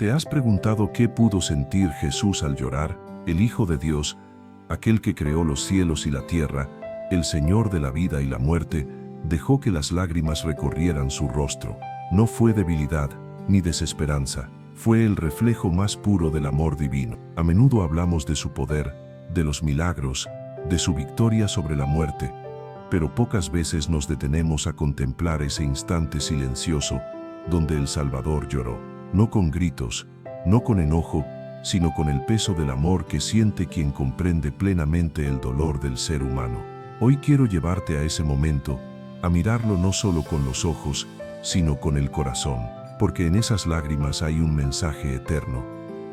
¿Te has preguntado qué pudo sentir Jesús al llorar? El Hijo de Dios, aquel que creó los cielos y la tierra, el Señor de la vida y la muerte, dejó que las lágrimas recorrieran su rostro. No fue debilidad ni desesperanza, fue el reflejo más puro del amor divino. A menudo hablamos de su poder, de los milagros, de su victoria sobre la muerte, pero pocas veces nos detenemos a contemplar ese instante silencioso donde el Salvador lloró, no con gritos, no con enojo, sino con el peso del amor que siente quien comprende plenamente el dolor del ser humano. Hoy quiero llevarte a ese momento, a mirarlo no solo con los ojos, sino con el corazón, porque en esas lágrimas hay un mensaje eterno,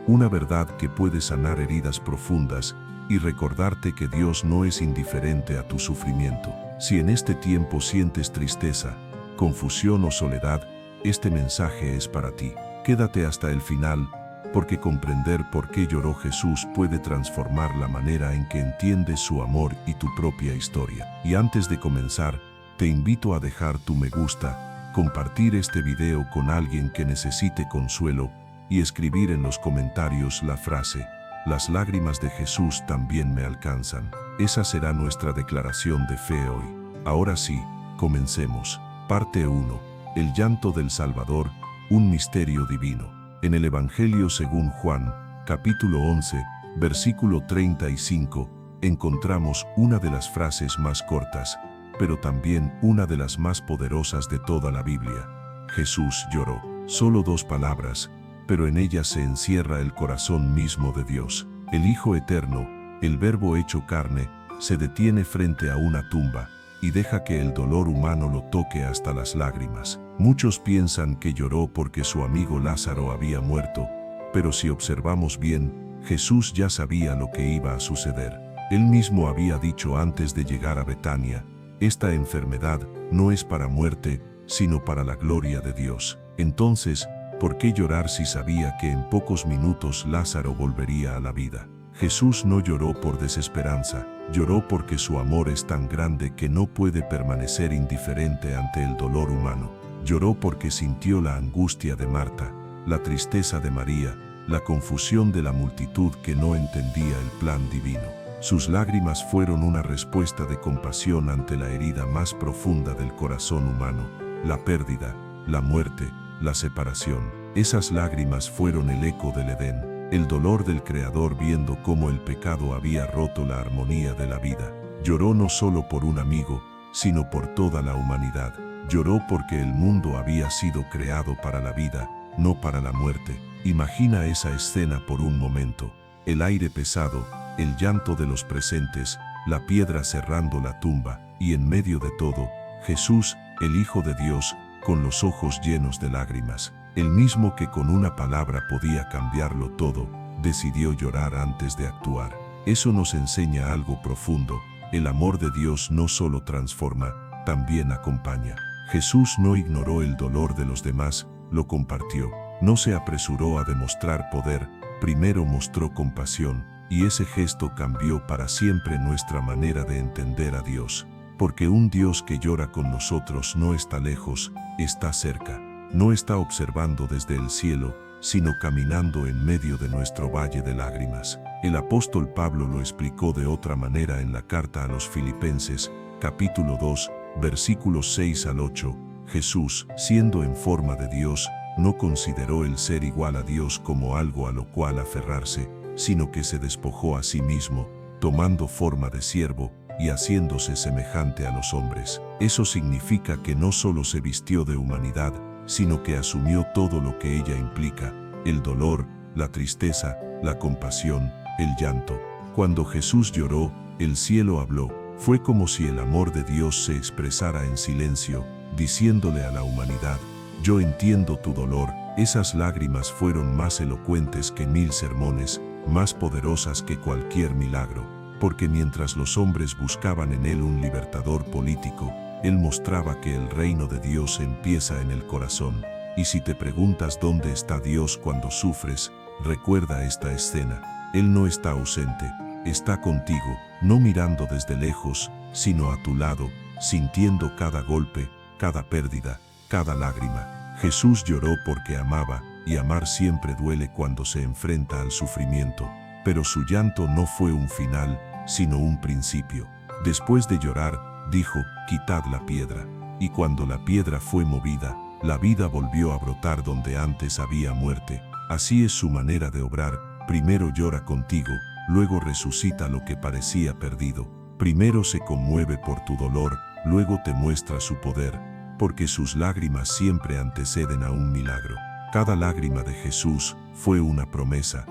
una verdad que puede sanar heridas profundas y recordarte que Dios no es indiferente a tu sufrimiento. Si en este tiempo sientes tristeza, confusión o soledad, este mensaje es para ti. Quédate hasta el final, porque comprender por qué lloró Jesús puede transformar la manera en que entiendes su amor y tu propia historia. Y antes de comenzar, te invito a dejar tu me gusta, compartir este video con alguien que necesite consuelo y escribir en los comentarios la frase: "Las lágrimas de Jesús también me alcanzan". Esa será nuestra declaración de fe hoy. Ahora sí, comencemos. Parte 1. El llanto del Salvador, un misterio divino. En el Evangelio según Juan, capítulo 11, versículo 35, encontramos una de las frases más cortas, pero también una de las más poderosas de toda la Biblia. Jesús lloró. Solo 2 palabras, pero en ellas se encierra el corazón mismo de Dios. El Hijo Eterno, el Verbo hecho carne, se detiene frente a una tumba y deja que el dolor humano lo toque hasta las lágrimas. Muchos piensan que lloró porque su amigo Lázaro había muerto, pero si observamos bien, Jesús ya sabía lo que iba a suceder. Él mismo había dicho antes de llegar a Betania: "Esta enfermedad no es para muerte, sino para la gloria de Dios". Entonces, ¿por qué llorar si sabía que en pocos minutos Lázaro volvería a la vida? Jesús no lloró por desesperanza, lloró porque su amor es tan grande que no puede permanecer indiferente ante el dolor humano. Lloró porque sintió la angustia de Marta, la tristeza de María, la confusión de la multitud que no entendía el plan divino. Sus lágrimas fueron una respuesta de compasión ante la herida más profunda del corazón humano: la pérdida, la muerte, la separación. Esas lágrimas fueron el eco del Edén, el dolor del Creador viendo cómo el pecado había roto la armonía de la vida. Lloró no solo por un amigo, sino por toda la humanidad. Lloró porque el mundo había sido creado para la vida, no para la muerte. Imagina esa escena por un momento: el aire pesado, el llanto de los presentes, la piedra cerrando la tumba, y en medio de todo, Jesús, el Hijo de Dios, con los ojos llenos de lágrimas. El mismo que con una palabra podía cambiarlo todo, decidió llorar antes de actuar. Eso nos enseña algo profundo: el amor de Dios no solo transforma, también acompaña. Jesús no ignoró el dolor de los demás, lo compartió. No se apresuró a demostrar poder, primero mostró compasión, y ese gesto cambió para siempre nuestra manera de entender a Dios. Porque un Dios que llora con nosotros no está lejos, está cerca. No está observando desde el cielo, sino caminando en medio de nuestro valle de lágrimas. El apóstol Pablo lo explicó de otra manera en la carta a los Filipenses, capítulo 2, versículos 6 al 8. Jesús, siendo en forma de Dios, no consideró el ser igual a Dios como algo a lo cual aferrarse, sino que se despojó a sí mismo, tomando forma de siervo y haciéndose semejante a los hombres. Eso significa que no solo se vistió de humanidad, sino que asumió todo lo que ella implica: el dolor, la tristeza, la compasión, el llanto. Cuando Jesús lloró, el cielo habló. Fue como si el amor de Dios se expresara en silencio, diciéndole a la humanidad: "Yo entiendo tu dolor". Esas lágrimas fueron más elocuentes que 1000 sermones, más poderosas que cualquier milagro, porque mientras los hombres buscaban en él un libertador político, él mostraba que el reino de Dios empieza en el corazón. Y si te preguntas dónde está Dios cuando sufres, recuerda esta escena. Él no está ausente, está contigo, no mirando desde lejos, sino a tu lado, sintiendo cada golpe, cada pérdida, cada lágrima. Jesús lloró porque amaba, y amar siempre duele cuando se enfrenta al sufrimiento. Pero su llanto no fue un final, sino un principio. Después de llorar, dijo, quitad la piedra. Y cuando la piedra fue movida, la vida volvió a brotar donde antes había muerte. Así es su manera de obrar. Primero llora contigo, luego resucita lo que parecía perdido. Primero se conmueve por tu dolor, luego te muestra su poder, porque sus lágrimas siempre anteceden a un milagro. Cada lágrima de Jesús fue una promesa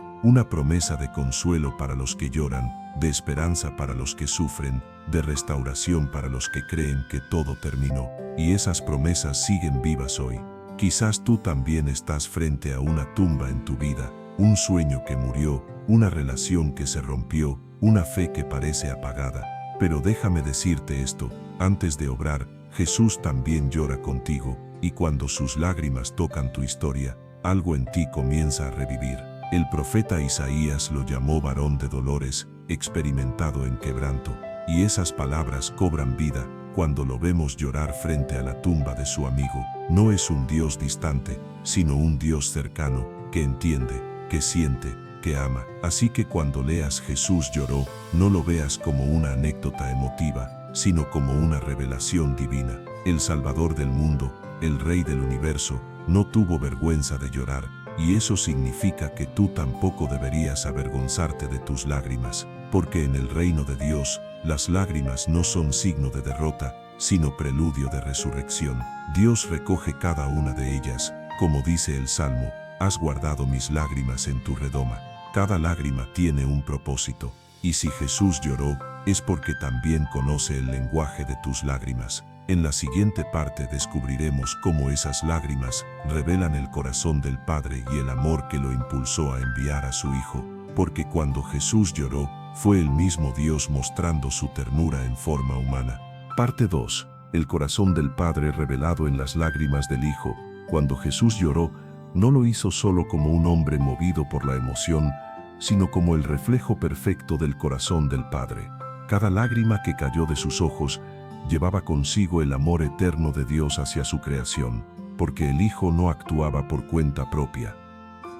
de consuelo para los que lloran, de esperanza para los que sufren, de restauración para los que creen que todo terminó. Y esas promesas siguen vivas hoy. Quizás tú también estás frente a una tumba en tu vida, un sueño que murió, una relación que se rompió, una fe que parece apagada. Pero déjame decirte esto, antes de obrar, Jesús también llora contigo, y cuando sus lágrimas tocan tu historia, algo en ti comienza a revivir. El profeta Isaías lo llamó varón de dolores, experimentado en quebranto, y esas palabras cobran vida cuando lo vemos llorar frente a la tumba de su amigo. No es un Dios distante, sino un Dios cercano, que entiende, que siente, que ama. Así que cuando leas Jesús lloró, no lo veas como una anécdota emotiva, sino como una revelación divina. El Salvador del mundo, el Rey del universo, no tuvo vergüenza de llorar, y eso significa que tú tampoco deberías avergonzarte de tus lágrimas, porque en el reino de Dios, las lágrimas no son signo de derrota, sino preludio de resurrección. Dios recoge cada una de ellas, como dice el Salmo, has guardado mis lágrimas en tu redoma. Cada lágrima tiene un propósito, y si Jesús lloró, es porque también conoce el lenguaje de tus lágrimas. En la siguiente parte descubriremos cómo esas lágrimas revelan el corazón del Padre y el amor que lo impulsó a enviar a su Hijo, porque cuando Jesús lloró, fue el mismo Dios mostrando su ternura en forma humana. Parte 2. El corazón del Padre revelado en las lágrimas del Hijo. Cuando Jesús lloró, no lo hizo solo como un hombre movido por la emoción, sino como el reflejo perfecto del corazón del Padre. Cada lágrima que cayó de sus ojos llevaba consigo el amor eterno de Dios hacia su creación, porque el Hijo no actuaba por cuenta propia.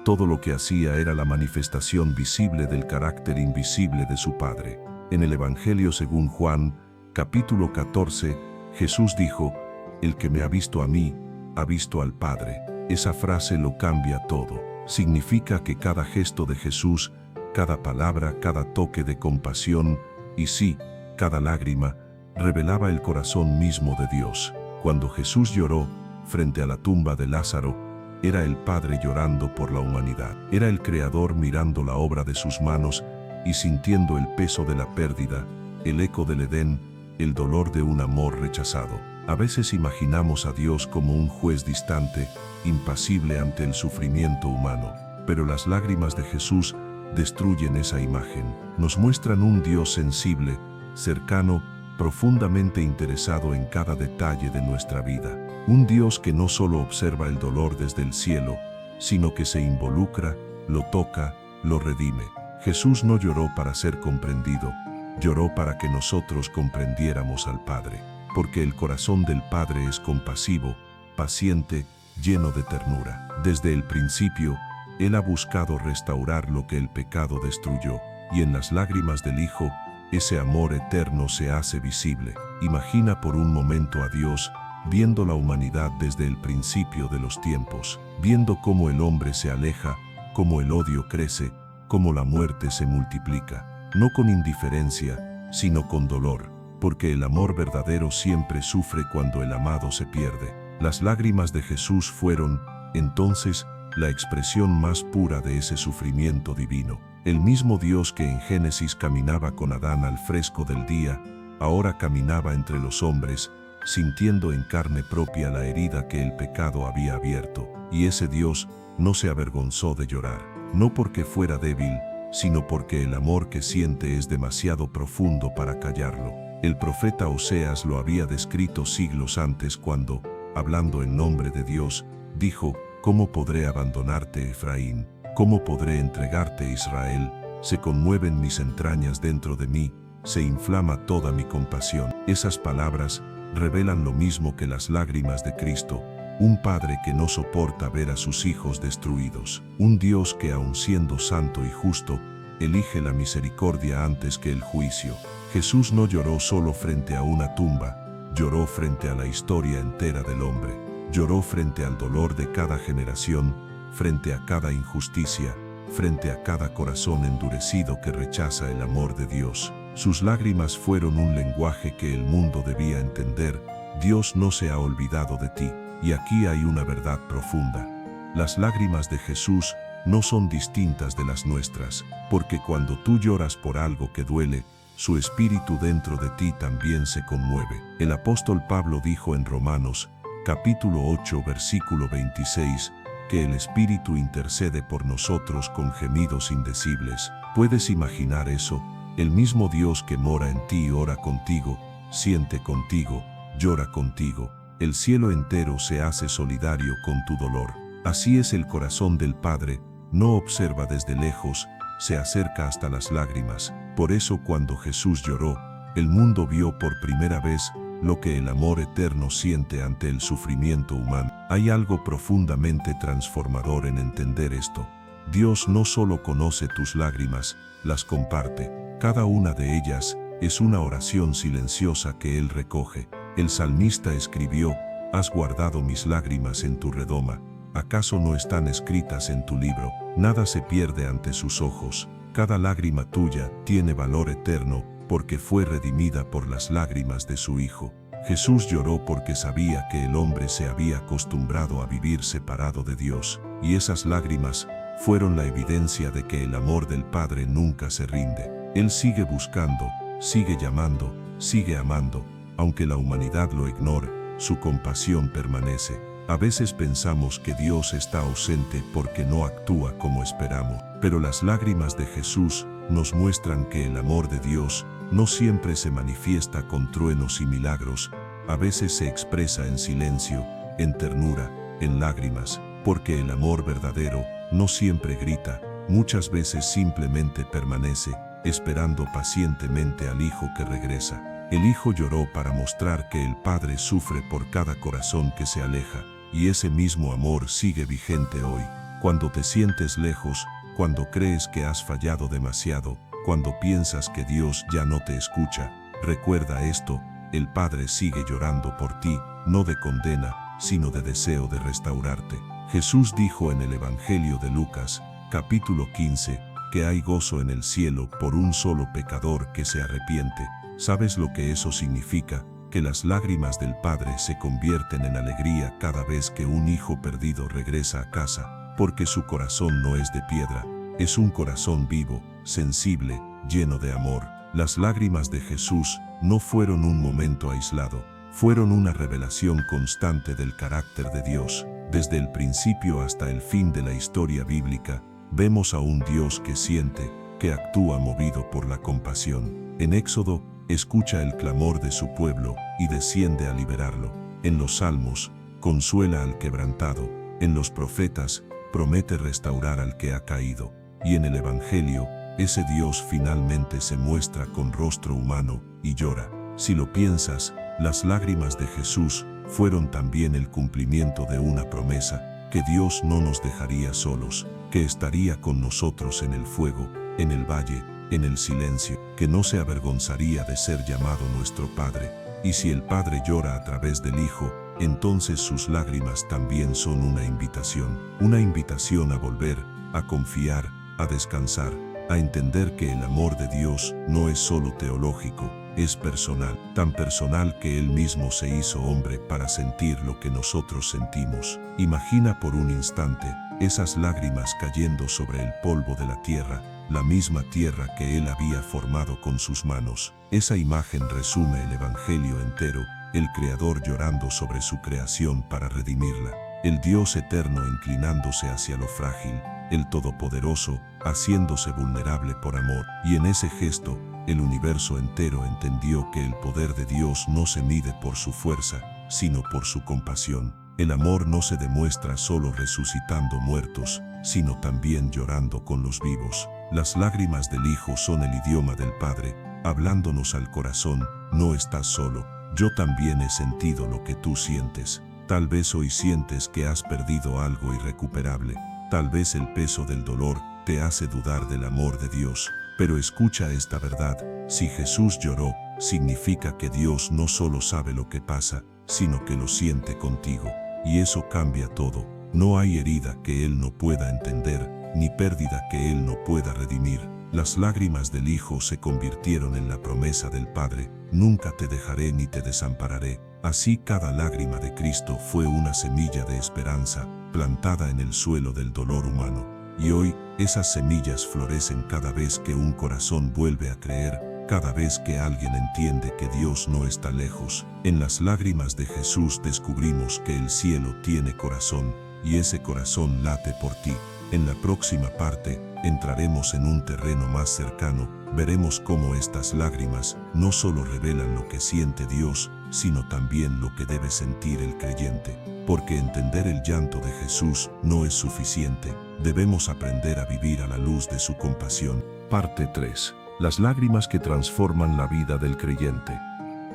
Todo lo que hacía era la manifestación visible del carácter invisible de su Padre. En el Evangelio según Juan, capítulo 14, Jesús dijo, «El que me ha visto a mí, ha visto al Padre». Esa frase lo cambia todo. Significa que cada gesto de Jesús, cada palabra, cada toque de compasión, y sí, cada lágrima, revelaba el corazón mismo de Dios. Cuando Jesús lloró, frente a la tumba de Lázaro, era el Padre llorando por la humanidad. Era el Creador mirando la obra de sus manos y sintiendo el peso de la pérdida, el eco del Edén, el dolor de un amor rechazado. A veces imaginamos a Dios como un juez distante, impasible ante el sufrimiento humano, pero las lágrimas de Jesús destruyen esa imagen. Nos muestran un Dios sensible, cercano, profundamente interesado en cada detalle de nuestra vida. Un Dios que no solo observa el dolor desde el cielo, sino que se involucra, lo toca, lo redime. Jesús no lloró para ser comprendido, lloró para que nosotros comprendiéramos al Padre, porque el corazón del Padre es compasivo, paciente, lleno de ternura. Desde el principio, Él ha buscado restaurar lo que el pecado destruyó, y en las lágrimas del Hijo, ese amor eterno se hace visible. Imagina por un momento a Dios viendo la humanidad desde el principio de los tiempos, viendo cómo el hombre se aleja, cómo el odio crece, cómo la muerte se multiplica, no con indiferencia, sino con dolor, porque el amor verdadero siempre sufre cuando el amado se pierde. Las lágrimas de Jesús fueron, entonces, la expresión más pura de ese sufrimiento divino. El mismo Dios que en Génesis caminaba con Adán al fresco del día, ahora caminaba entre los hombres, sintiendo en carne propia la herida que el pecado había abierto. Y ese Dios no se avergonzó de llorar, no porque fuera débil, sino porque el amor que siente es demasiado profundo para callarlo. El profeta Oseas lo había descrito siglos antes cuando, hablando en nombre de Dios, dijo, «¿Cómo podré abandonarte, Efraín? ¿Cómo podré entregarte, Israel? Se conmueven mis entrañas dentro de mí, se inflama toda mi compasión». Esas palabras revelan lo mismo que las lágrimas de Cristo, un Padre que no soporta ver a sus hijos destruidos, un Dios que aun siendo santo y justo, elige la misericordia antes que el juicio. Jesús no lloró solo frente a una tumba, lloró frente a la historia entera del hombre, lloró frente al dolor de cada generación, frente a cada injusticia, frente a cada corazón endurecido que rechaza el amor de Dios. Sus lágrimas fueron un lenguaje que el mundo debía entender. Dios no se ha olvidado de ti. Y aquí hay una verdad profunda. Las lágrimas de Jesús no son distintas de las nuestras, porque cuando tú lloras por algo que duele, su espíritu dentro de ti también se conmueve. El apóstol Pablo dijo en Romanos, capítulo 8, versículo 26, que el Espíritu intercede por nosotros con gemidos indecibles. ¿Puedes imaginar eso? El mismo Dios que mora en ti ora contigo, siente contigo, llora contigo. El cielo entero se hace solidario con tu dolor. Así es el corazón del Padre, no observa desde lejos, se acerca hasta las lágrimas. Por eso cuando Jesús lloró, el mundo vio por primera vez lo que el amor eterno siente ante el sufrimiento humano. Hay algo profundamente transformador en entender esto. Dios no solo conoce tus lágrimas, las comparte. Cada una de ellas es una oración silenciosa que Él recoge. El salmista escribió, «Has guardado mis lágrimas en tu redoma. ¿Acaso no están escritas en tu libro? Nada se pierde ante sus ojos. Cada lágrima tuya tiene valor eterno, porque fue redimida por las lágrimas de su Hijo». Jesús lloró porque sabía que el hombre se había acostumbrado a vivir separado de Dios, y esas lágrimas fueron la evidencia de que el amor del Padre nunca se rinde. Él sigue buscando, sigue llamando, sigue amando. Aunque la humanidad lo ignore, su compasión permanece. A veces pensamos que Dios está ausente porque no actúa como esperamos, pero las lágrimas de Jesús nos muestran que el amor de Dios no siempre se manifiesta con truenos y milagros, a veces se expresa en silencio, en ternura, en lágrimas, porque el amor verdadero no siempre grita, muchas veces simplemente permanece, esperando pacientemente al Hijo que regresa. El Hijo lloró para mostrar que el Padre sufre por cada corazón que se aleja, y ese mismo amor sigue vigente hoy. Cuando te sientes lejos, cuando crees que has fallado demasiado, cuando piensas que Dios ya no te escucha, recuerda esto, el Padre sigue llorando por ti, no de condena, sino de deseo de restaurarte. Jesús dijo en el Evangelio de Lucas, capítulo 15, que hay gozo en el cielo por un solo pecador que se arrepiente. ¿Sabes lo que eso significa? Que las lágrimas del Padre se convierten en alegría cada vez que un hijo perdido regresa a casa, porque su corazón no es de piedra, es un corazón vivo, sensible, lleno de amor. Las lágrimas de Jesús no fueron un momento aislado, fueron una revelación constante del carácter de Dios. Desde el principio hasta el fin de la historia bíblica, vemos a un Dios que siente, que actúa movido por la compasión. En Éxodo, escucha el clamor de su pueblo y desciende a liberarlo. En los Salmos, consuela al quebrantado. En los profetas, promete restaurar al que ha caído. Y en el Evangelio, ese Dios finalmente se muestra con rostro humano y llora. Si lo piensas, las lágrimas de Jesús fueron también el cumplimiento de una promesa, que Dios no nos dejaría solos, que estaría con nosotros en el fuego, en el valle, en el silencio, que no se avergonzaría de ser llamado nuestro Padre. Y si el Padre llora a través del Hijo, entonces sus lágrimas también son una invitación a volver, a confiar, a descansar, a entender que el amor de Dios no es solo teológico, es personal, tan personal que Él mismo se hizo hombre para sentir lo que nosotros sentimos. Imagina por un instante esas lágrimas cayendo sobre el polvo de la tierra, la misma tierra que Él había formado con sus manos. Esa imagen resume el Evangelio entero, el Creador llorando sobre su creación para redimirla, el Dios eterno inclinándose hacia lo frágil, el Todopoderoso haciéndose vulnerable por amor. Y en ese gesto, el universo entero entendió que el poder de Dios no se mide por su fuerza, sino por su compasión. El amor no se demuestra solo resucitando muertos, sino también llorando con los vivos. Las lágrimas del Hijo son el idioma del Padre, hablándonos al corazón: no estás solo, yo también he sentido lo que tú sientes. Tal vez hoy sientes que has perdido algo irrecuperable. Tal vez el peso del dolor te hace dudar del amor de Dios. Pero escucha esta verdad: si Jesús lloró, significa que Dios no solo sabe lo que pasa, sino que lo siente contigo. Y eso cambia todo. No hay herida que Él no pueda entender, ni pérdida que Él no pueda redimir. Las lágrimas del Hijo se convirtieron en la promesa del Padre: nunca te dejaré ni te desampararé. Así cada lágrima de Cristo fue una semilla de esperanza, plantada en el suelo del dolor humano. Y hoy, esas semillas florecen cada vez que un corazón vuelve a creer, cada vez que alguien entiende que Dios no está lejos. En las lágrimas de Jesús descubrimos que el cielo tiene corazón, y ese corazón late por ti. En la próxima parte, entraremos en un terreno más cercano. Veremos cómo estas lágrimas no solo revelan lo que siente Dios, sino también lo que debe sentir el creyente. Porque entender el llanto de Jesús no es suficiente. Debemos aprender a vivir a la luz de su compasión. Parte 3. Las lágrimas que transforman la vida del creyente.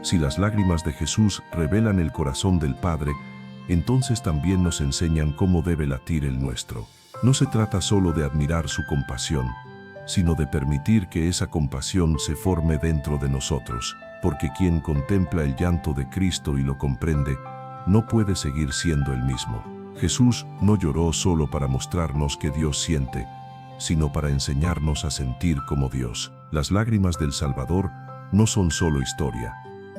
Si las lágrimas de Jesús revelan el corazón del Padre, entonces también nos enseñan cómo debe latir el nuestro. No se trata solo de admirar su compasión, sino de permitir que esa compasión se forme dentro de nosotros, porque quien contempla el llanto de Cristo y lo comprende, no puede seguir siendo el mismo. Jesús no lloró solo para mostrarnos que Dios siente, sino para enseñarnos a sentir como Dios. Las lágrimas del Salvador no son solo historia,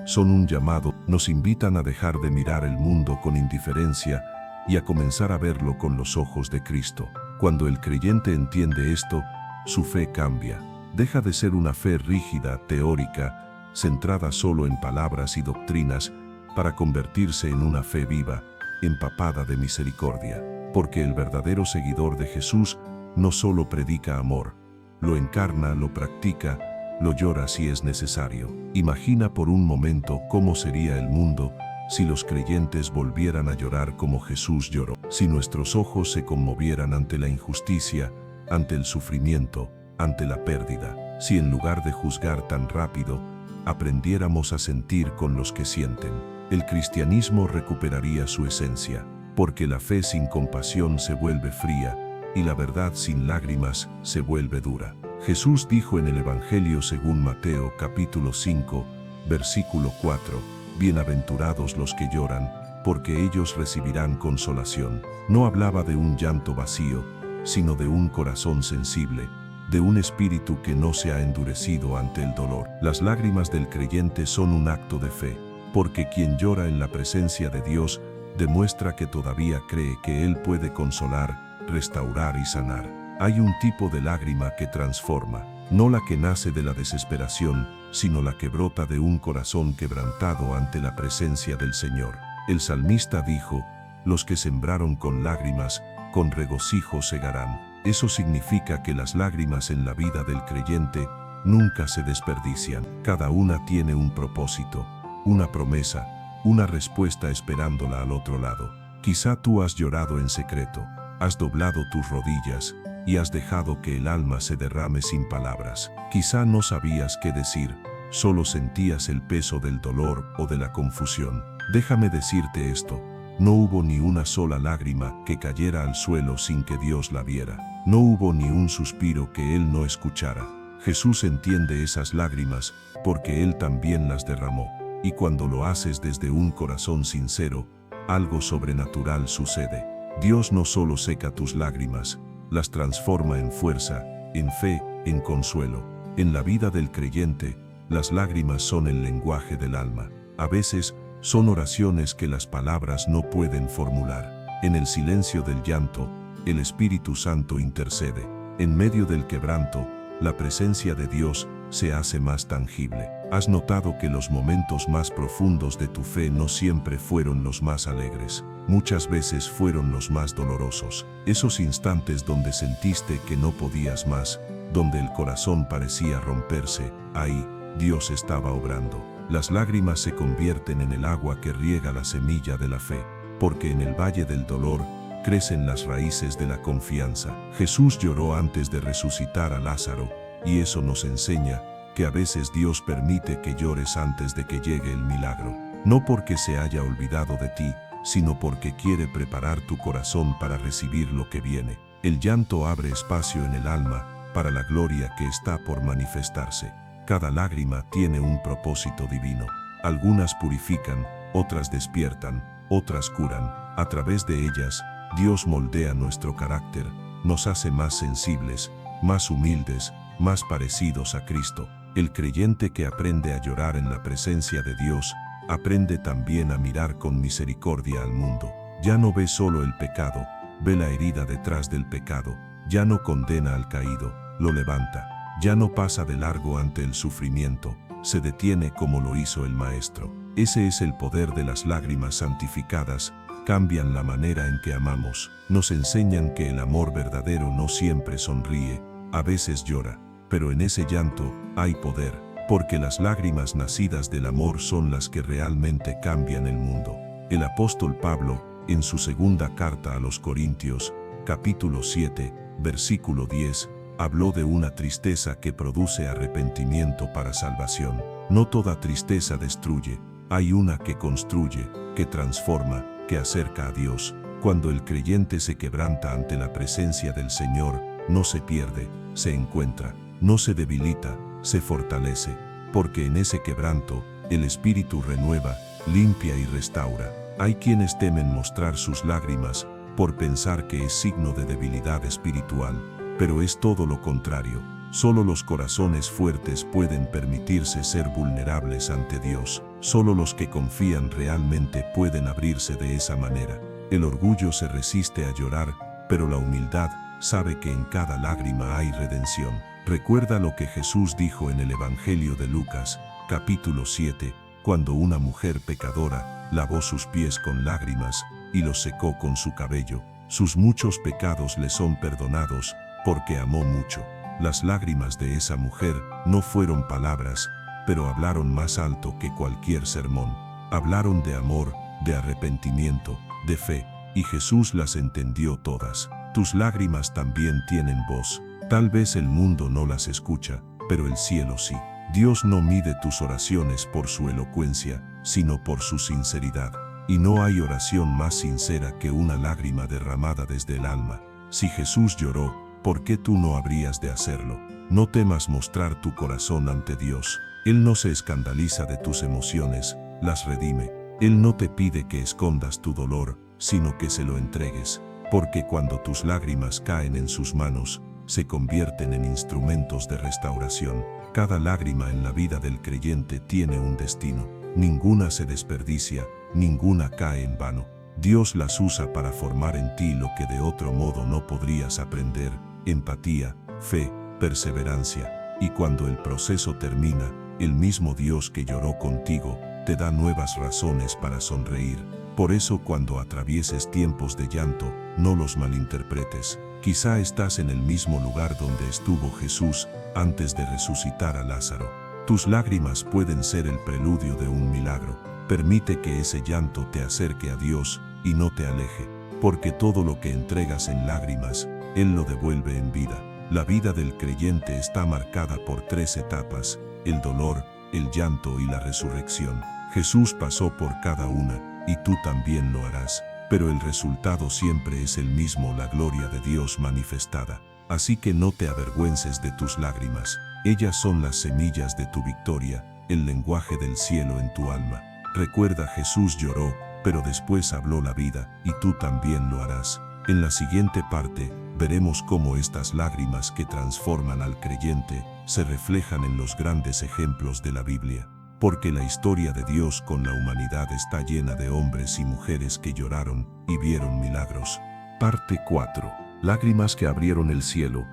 son un llamado. Nos invitan a dejar de mirar el mundo con indiferencia y a comenzar a verlo con los ojos de Cristo. Cuando el creyente entiende esto, su fe cambia. Deja de ser una fe rígida, teórica, centrada solo en palabras y doctrinas, para convertirse en una fe viva, empapada de misericordia. Porque el verdadero seguidor de Jesús no solo predica amor, lo encarna, lo practica, lo llora si es necesario. Imagina por un momento cómo sería el mundo si los creyentes volvieran a llorar como Jesús lloró. Si nuestros ojos se conmovieran ante la injusticia, ante el sufrimiento, ante la pérdida. Si en lugar de juzgar tan rápido, aprendiéramos a sentir con los que sienten. El cristianismo recuperaría su esencia, porque la fe sin compasión se vuelve fría, y la verdad sin lágrimas se vuelve dura. Jesús dijo en el Evangelio según Mateo capítulo 5, versículo 4, «Bienaventurados los que lloran, porque ellos recibirán consolación». No hablaba de un llanto vacío, sino de un corazón sensible, de un espíritu que no se ha endurecido ante el dolor. Las lágrimas del creyente son un acto de fe, porque quien llora en la presencia de Dios demuestra que todavía cree que Él puede consolar, restaurar y sanar. Hay un tipo de lágrima que transforma, no la que nace de la desesperación, sino la que brota de un corazón quebrantado ante la presencia del Señor. El salmista dijo: «Los que sembraron con lágrimas, con regocijo segarán». Eso significa que las lágrimas en la vida del creyente nunca se desperdician. Cada una tiene un propósito, una promesa, una respuesta esperándola al otro lado. Quizá tú has llorado en secreto, has doblado tus rodillas y has dejado que el alma se derrame sin palabras. Quizá no sabías qué decir, solo sentías el peso del dolor o de la confusión. Déjame decirte esto: no hubo ni una sola lágrima que cayera al suelo sin que Dios la viera. No hubo ni un suspiro que Él no escuchara. Jesús entiende esas lágrimas porque Él también las derramó. Y cuando lo haces desde un corazón sincero, algo sobrenatural sucede. Dios no solo seca tus lágrimas, las transforma en fuerza, en fe, en consuelo. En la vida del creyente, las lágrimas son el lenguaje del alma. A veces, son oraciones que las palabras no pueden formular. En el silencio del llanto, el Espíritu Santo intercede. En medio del quebranto, la presencia de Dios se hace más tangible. ¿Has notado que los momentos más profundos de tu fe no siempre fueron los más alegres? Muchas veces fueron los más dolorosos. Esos instantes donde sentiste que no podías más, donde el corazón parecía romperse, ahí Dios estaba obrando. Las lágrimas se convierten en el agua que riega la semilla de la fe, porque en el valle del dolor crecen las raíces de la confianza. Jesús lloró antes de resucitar a Lázaro, y eso nos enseña que a veces Dios permite que llores antes de que llegue el milagro. No porque se haya olvidado de ti, sino porque quiere preparar tu corazón para recibir lo que viene. El llanto abre espacio en el alma para la gloria que está por manifestarse. Cada lágrima tiene un propósito divino. Algunas purifican, otras despiertan, otras curan. A través de ellas, Dios moldea nuestro carácter, nos hace más sensibles, más humildes, más parecidos a Cristo. El creyente que aprende a llorar en la presencia de Dios, aprende también a mirar con misericordia al mundo. Ya no ve solo el pecado, ve la herida detrás del pecado. Ya no condena al caído, lo levanta. Ya no pasa de largo ante el sufrimiento, se detiene como lo hizo el Maestro. Ese es el poder de las lágrimas santificadas. Cambian la manera en que amamos. Nos enseñan que el amor verdadero no siempre sonríe, a veces llora. Pero en ese llanto hay poder, porque las lágrimas nacidas del amor son las que realmente cambian el mundo. El apóstol Pablo, en su segunda carta a los Corintios, capítulo 7, versículo 10, habló de una tristeza que produce arrepentimiento para salvación. No toda tristeza destruye, hay una que construye, que transforma, que acerca a Dios. Cuando el creyente se quebranta ante la presencia del Señor, no se pierde, se encuentra, no se debilita, se fortalece, porque en ese quebranto, el Espíritu renueva, limpia y restaura. Hay quienes temen mostrar sus lágrimas, por pensar que es signo de debilidad espiritual, pero es todo lo contrario. Solo los corazones fuertes pueden permitirse ser vulnerables ante Dios. Solo los que confían realmente pueden abrirse de esa manera. El orgullo se resiste a llorar, pero la humildad sabe que en cada lágrima hay redención. Recuerda lo que Jesús dijo en el Evangelio de Lucas, capítulo 7, cuando una mujer pecadora lavó sus pies con lágrimas y los secó con su cabello. Sus muchos pecados le son perdonados, porque amó mucho. Las lágrimas de esa mujer no fueron palabras, pero hablaron más alto que cualquier sermón. Hablaron de amor, de arrepentimiento, de fe, y Jesús las entendió todas. Tus lágrimas también tienen voz. Tal vez el mundo no las escucha, pero el cielo sí. Dios no mide tus oraciones por su elocuencia, sino por su sinceridad. Y no hay oración más sincera que una lágrima derramada desde el alma. Si Jesús lloró, ¿por qué tú no habrías de hacerlo? No temas mostrar tu corazón ante Dios. Él no se escandaliza de tus emociones, las redime. Él no te pide que escondas tu dolor, sino que se lo entregues. Porque cuando tus lágrimas caen en sus manos, se convierten en instrumentos de restauración. Cada lágrima en la vida del creyente tiene un destino. Ninguna se desperdicia, ninguna cae en vano. Dios las usa para formar en ti lo que de otro modo no podrías aprender: empatía, fe, perseverancia. Y cuando el proceso termina, el mismo Dios que lloró contigo te da nuevas razones para sonreír. Por eso, cuando atravieses tiempos de llanto, no los malinterpretes. Quizá estás en el mismo lugar donde estuvo Jesús antes de resucitar a Lázaro. Tus lágrimas pueden ser el preludio de un milagro. Permite que ese llanto te acerque a Dios y no te aleje, porque todo lo que entregas en lágrimas, Él lo devuelve en vida. La vida del creyente está marcada por 3 etapas: el dolor, el llanto y la resurrección. Jesús pasó por cada una, y tú también lo harás. Pero el resultado siempre es el mismo: la gloria de Dios manifestada. Así que no te avergüences de tus lágrimas. Ellas son las semillas de tu victoria, el lenguaje del cielo en tu alma. Recuerda, Jesús lloró, pero después habló la vida, y tú también lo harás. En la siguiente parte, veremos cómo estas lágrimas que transforman al creyente se reflejan en los grandes ejemplos de la Biblia. Porque la historia de Dios con la humanidad está llena de hombres y mujeres que lloraron y vieron milagros. Parte 4. Lágrimas que abrieron el cielo.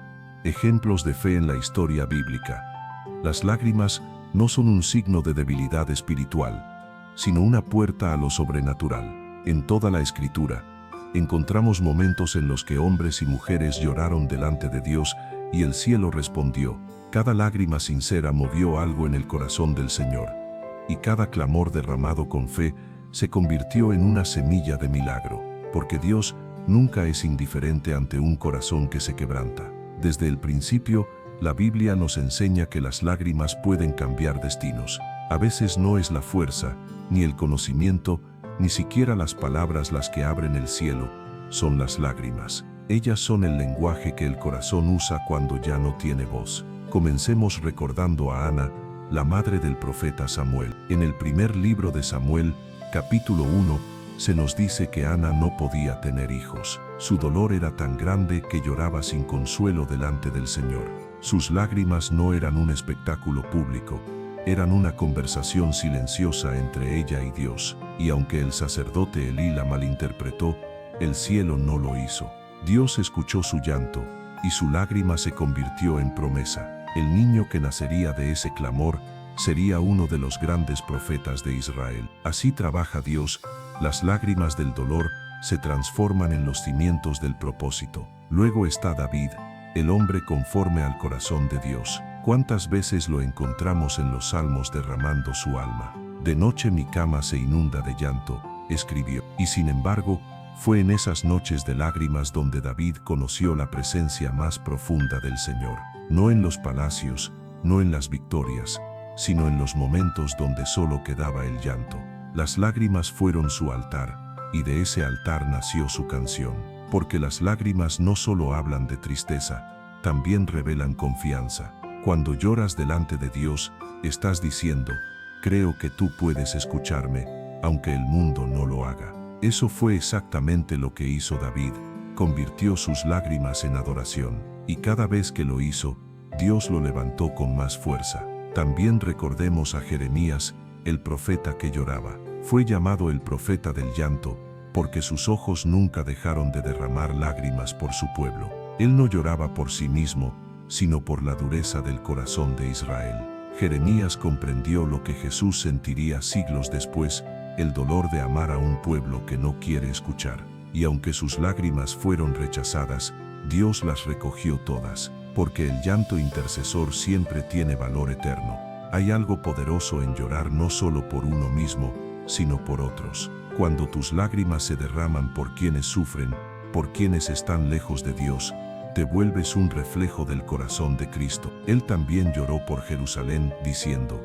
Ejemplos de fe en la historia bíblica. Las lágrimas no son un signo de debilidad espiritual, sino una puerta a lo sobrenatural. En toda la Escritura, encontramos momentos en los que hombres y mujeres lloraron delante de Dios y el cielo respondió. Cada lágrima sincera movió algo en el corazón del Señor, y cada clamor derramado con fe se convirtió en una semilla de milagro, porque Dios nunca es indiferente ante un corazón que se quebranta. Desde el principio, la Biblia nos enseña que las lágrimas pueden cambiar destinos. A veces no es la fuerza, ni el conocimiento, Ni siquiera las palabras las que abren el cielo, son las lágrimas. Ellas son el lenguaje que el corazón usa cuando ya no tiene voz. Comencemos recordando a Ana, la madre del profeta Samuel. En el primer libro de Samuel, capítulo 1, se nos dice que Ana no podía tener hijos. Su dolor era tan grande que lloraba sin consuelo delante del Señor. Sus lágrimas no eran un espectáculo público, eran una conversación silenciosa entre ella y Dios. Y aunque el sacerdote Elí la malinterpretó, el cielo no lo hizo. Dios escuchó su llanto, y su lágrima se convirtió en promesa. El niño que nacería de ese clamor sería uno de los grandes profetas de Israel. Así trabaja Dios. Las lágrimas del dolor se transforman en los cimientos del propósito. Luego está David, el hombre conforme al corazón de Dios. ¿Cuántas veces lo encontramos en los salmos derramando su alma? De noche mi cama se inunda de llanto, escribió. Y sin embargo, fue en esas noches de lágrimas donde David conoció la presencia más profunda del Señor. No en los palacios, no en las victorias, sino en los momentos donde solo quedaba el llanto. Las lágrimas fueron su altar, y de ese altar nació su canción. Porque las lágrimas no solo hablan de tristeza, también revelan confianza. Cuando lloras delante de Dios, estás diciendo, creo que tú puedes escucharme, aunque el mundo no lo haga. Eso fue exactamente lo que hizo David, convirtió sus lágrimas en adoración, y cada vez que lo hizo, Dios lo levantó con más fuerza. También recordemos a Jeremías, el profeta que lloraba. Fue llamado el profeta del llanto, porque sus ojos nunca dejaron de derramar lágrimas por su pueblo. Él no lloraba por sí mismo, sino por la dureza del corazón de Israel. Jeremías comprendió lo que Jesús sentiría siglos después, el dolor de amar a un pueblo que no quiere escuchar. Y aunque sus lágrimas fueron rechazadas, Dios las recogió todas, porque el llanto intercesor siempre tiene valor eterno. Hay algo poderoso en llorar no solo por uno mismo, sino por otros. Cuando tus lágrimas se derraman por quienes sufren, por quienes están lejos de Dios, te vuelves un reflejo del corazón de Cristo. Él también lloró por Jerusalén, diciendo,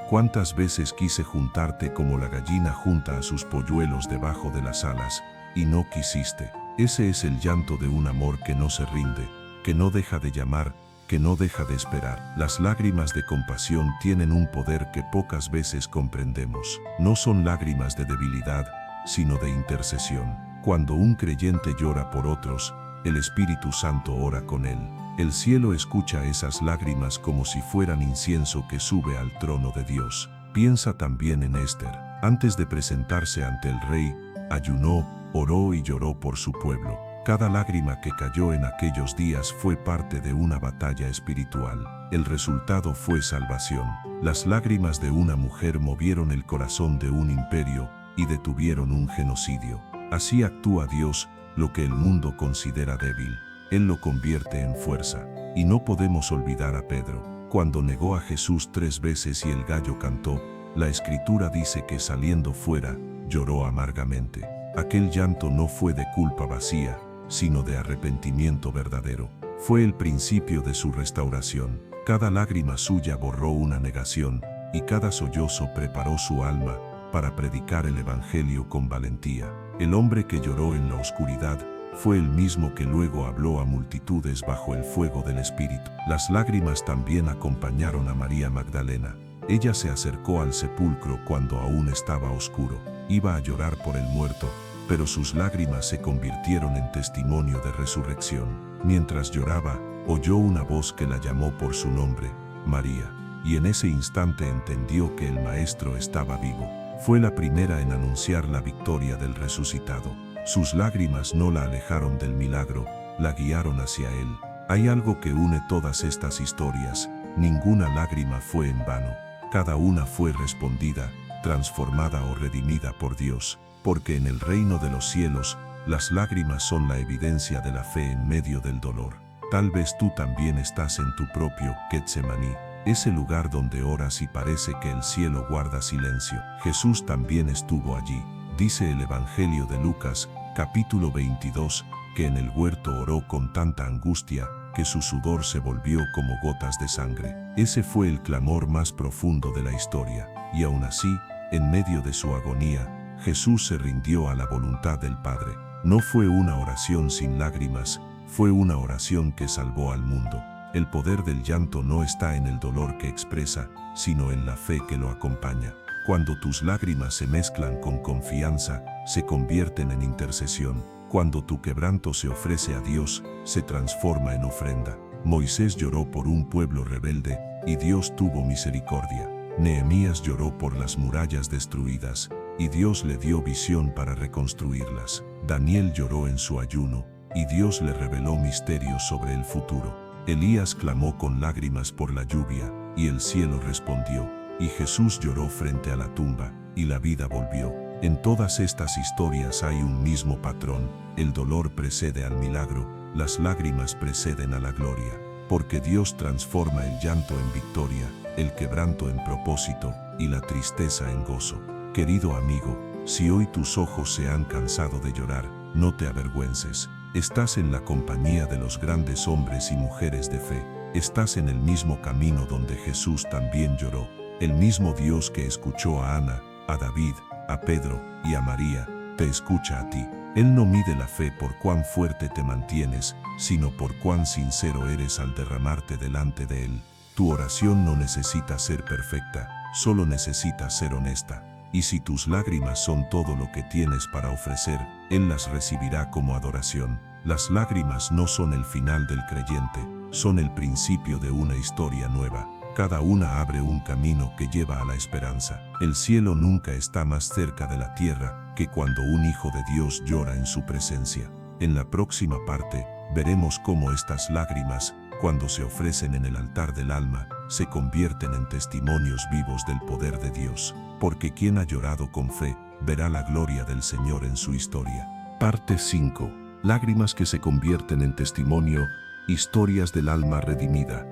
«¿Cuántas veces quise juntarte como la gallina junta a sus polluelos debajo de las alas, y no quisiste?» Ese es el llanto de un amor que no se rinde, que no deja de llamar, que no deja de esperar. Las lágrimas de compasión tienen un poder que pocas veces comprendemos. No son lágrimas de debilidad, sino de intercesión. Cuando un creyente llora por otros, el Espíritu Santo ora con él. El cielo escucha esas lágrimas como si fueran incienso que sube al trono de Dios. Piensa también en Esther. Antes de presentarse ante el rey, ayunó, oró y lloró por su pueblo. Cada lágrima que cayó en aquellos días fue parte de una batalla espiritual. El resultado fue salvación. Las lágrimas de una mujer movieron el corazón de un imperio y detuvieron un genocidio. Así actúa Dios, lo que el mundo considera débil. Él lo convierte en fuerza. Y no podemos olvidar a Pedro. Cuando negó a Jesús 3 veces y el gallo cantó, la Escritura dice que saliendo fuera, lloró amargamente. Aquel llanto no fue de culpa vacía, sino de arrepentimiento verdadero. Fue el principio de su restauración. Cada lágrima suya borró una negación, y cada sollozo preparó su alma para predicar el Evangelio con valentía. El hombre que lloró en la oscuridad fue el mismo que luego habló a multitudes bajo el fuego del Espíritu. Las lágrimas también acompañaron a María Magdalena. Ella se acercó al sepulcro cuando aún estaba oscuro. Iba a llorar por el muerto, pero sus lágrimas se convirtieron en testimonio de resurrección. Mientras lloraba, oyó una voz que la llamó por su nombre, María, y en ese instante entendió que el Maestro estaba vivo. Fue la primera en anunciar la victoria del resucitado. Sus lágrimas no la alejaron del milagro, la guiaron hacia él. Hay algo que une todas estas historias. Ninguna lágrima fue en vano. Cada una fue respondida, transformada o redimida por Dios. Porque en el reino de los cielos, las lágrimas son la evidencia de la fe en medio del dolor. Tal vez tú también estás en tu propio Getsemaní, ese lugar donde oras y parece que el cielo guarda silencio. Jesús también estuvo allí. Dice el Evangelio de Lucas, capítulo 22, que en el huerto oró con tanta angustia que su sudor se volvió como gotas de sangre. Ese fue el clamor más profundo de la historia, y aún así, en medio de su agonía, Jesús se rindió a la voluntad del Padre. No fue una oración sin lágrimas, fue una oración que salvó al mundo. El poder del llanto no está en el dolor que expresa, sino en la fe que lo acompaña. Cuando tus lágrimas se mezclan con confianza, se convierten en intercesión. Cuando tu quebranto se ofrece a Dios, se transforma en ofrenda. Moisés lloró por un pueblo rebelde, y Dios tuvo misericordia. Nehemías lloró por las murallas destruidas, y Dios le dio visión para reconstruirlas. Daniel lloró en su ayuno, y Dios le reveló misterios sobre el futuro. Elías clamó con lágrimas por la lluvia, y el cielo respondió. Y Jesús lloró frente a la tumba, y la vida volvió. En todas estas historias hay un mismo patrón: el dolor precede al milagro, las lágrimas preceden a la gloria. Porque Dios transforma el llanto en victoria, el quebranto en propósito, y la tristeza en gozo. Querido amigo, si hoy tus ojos se han cansado de llorar, no te avergüences. Estás en la compañía de los grandes hombres y mujeres de fe. Estás en el mismo camino donde Jesús también lloró. El mismo Dios que escuchó a Ana, a David, a Pedro y a María, te escucha a ti. Él no mide la fe por cuán fuerte te mantienes, sino por cuán sincero eres al derramarte delante de Él. Tu oración no necesita ser perfecta, solo necesita ser honesta. Y si tus lágrimas son todo lo que tienes para ofrecer, Él las recibirá como adoración. Las lágrimas no son el final del creyente, son el principio de una historia nueva. Cada una abre un camino que lleva a la esperanza. El cielo nunca está más cerca de la tierra que cuando un hijo de Dios llora en su presencia. En la próxima parte, veremos cómo estas lágrimas, cuando se ofrecen en el altar del alma, se convierten en testimonios vivos del poder de Dios. Porque quien ha llorado con fe, verá la gloria del Señor en su historia. Parte 5. Lágrimas que se convierten en testimonio, historias del alma redimida.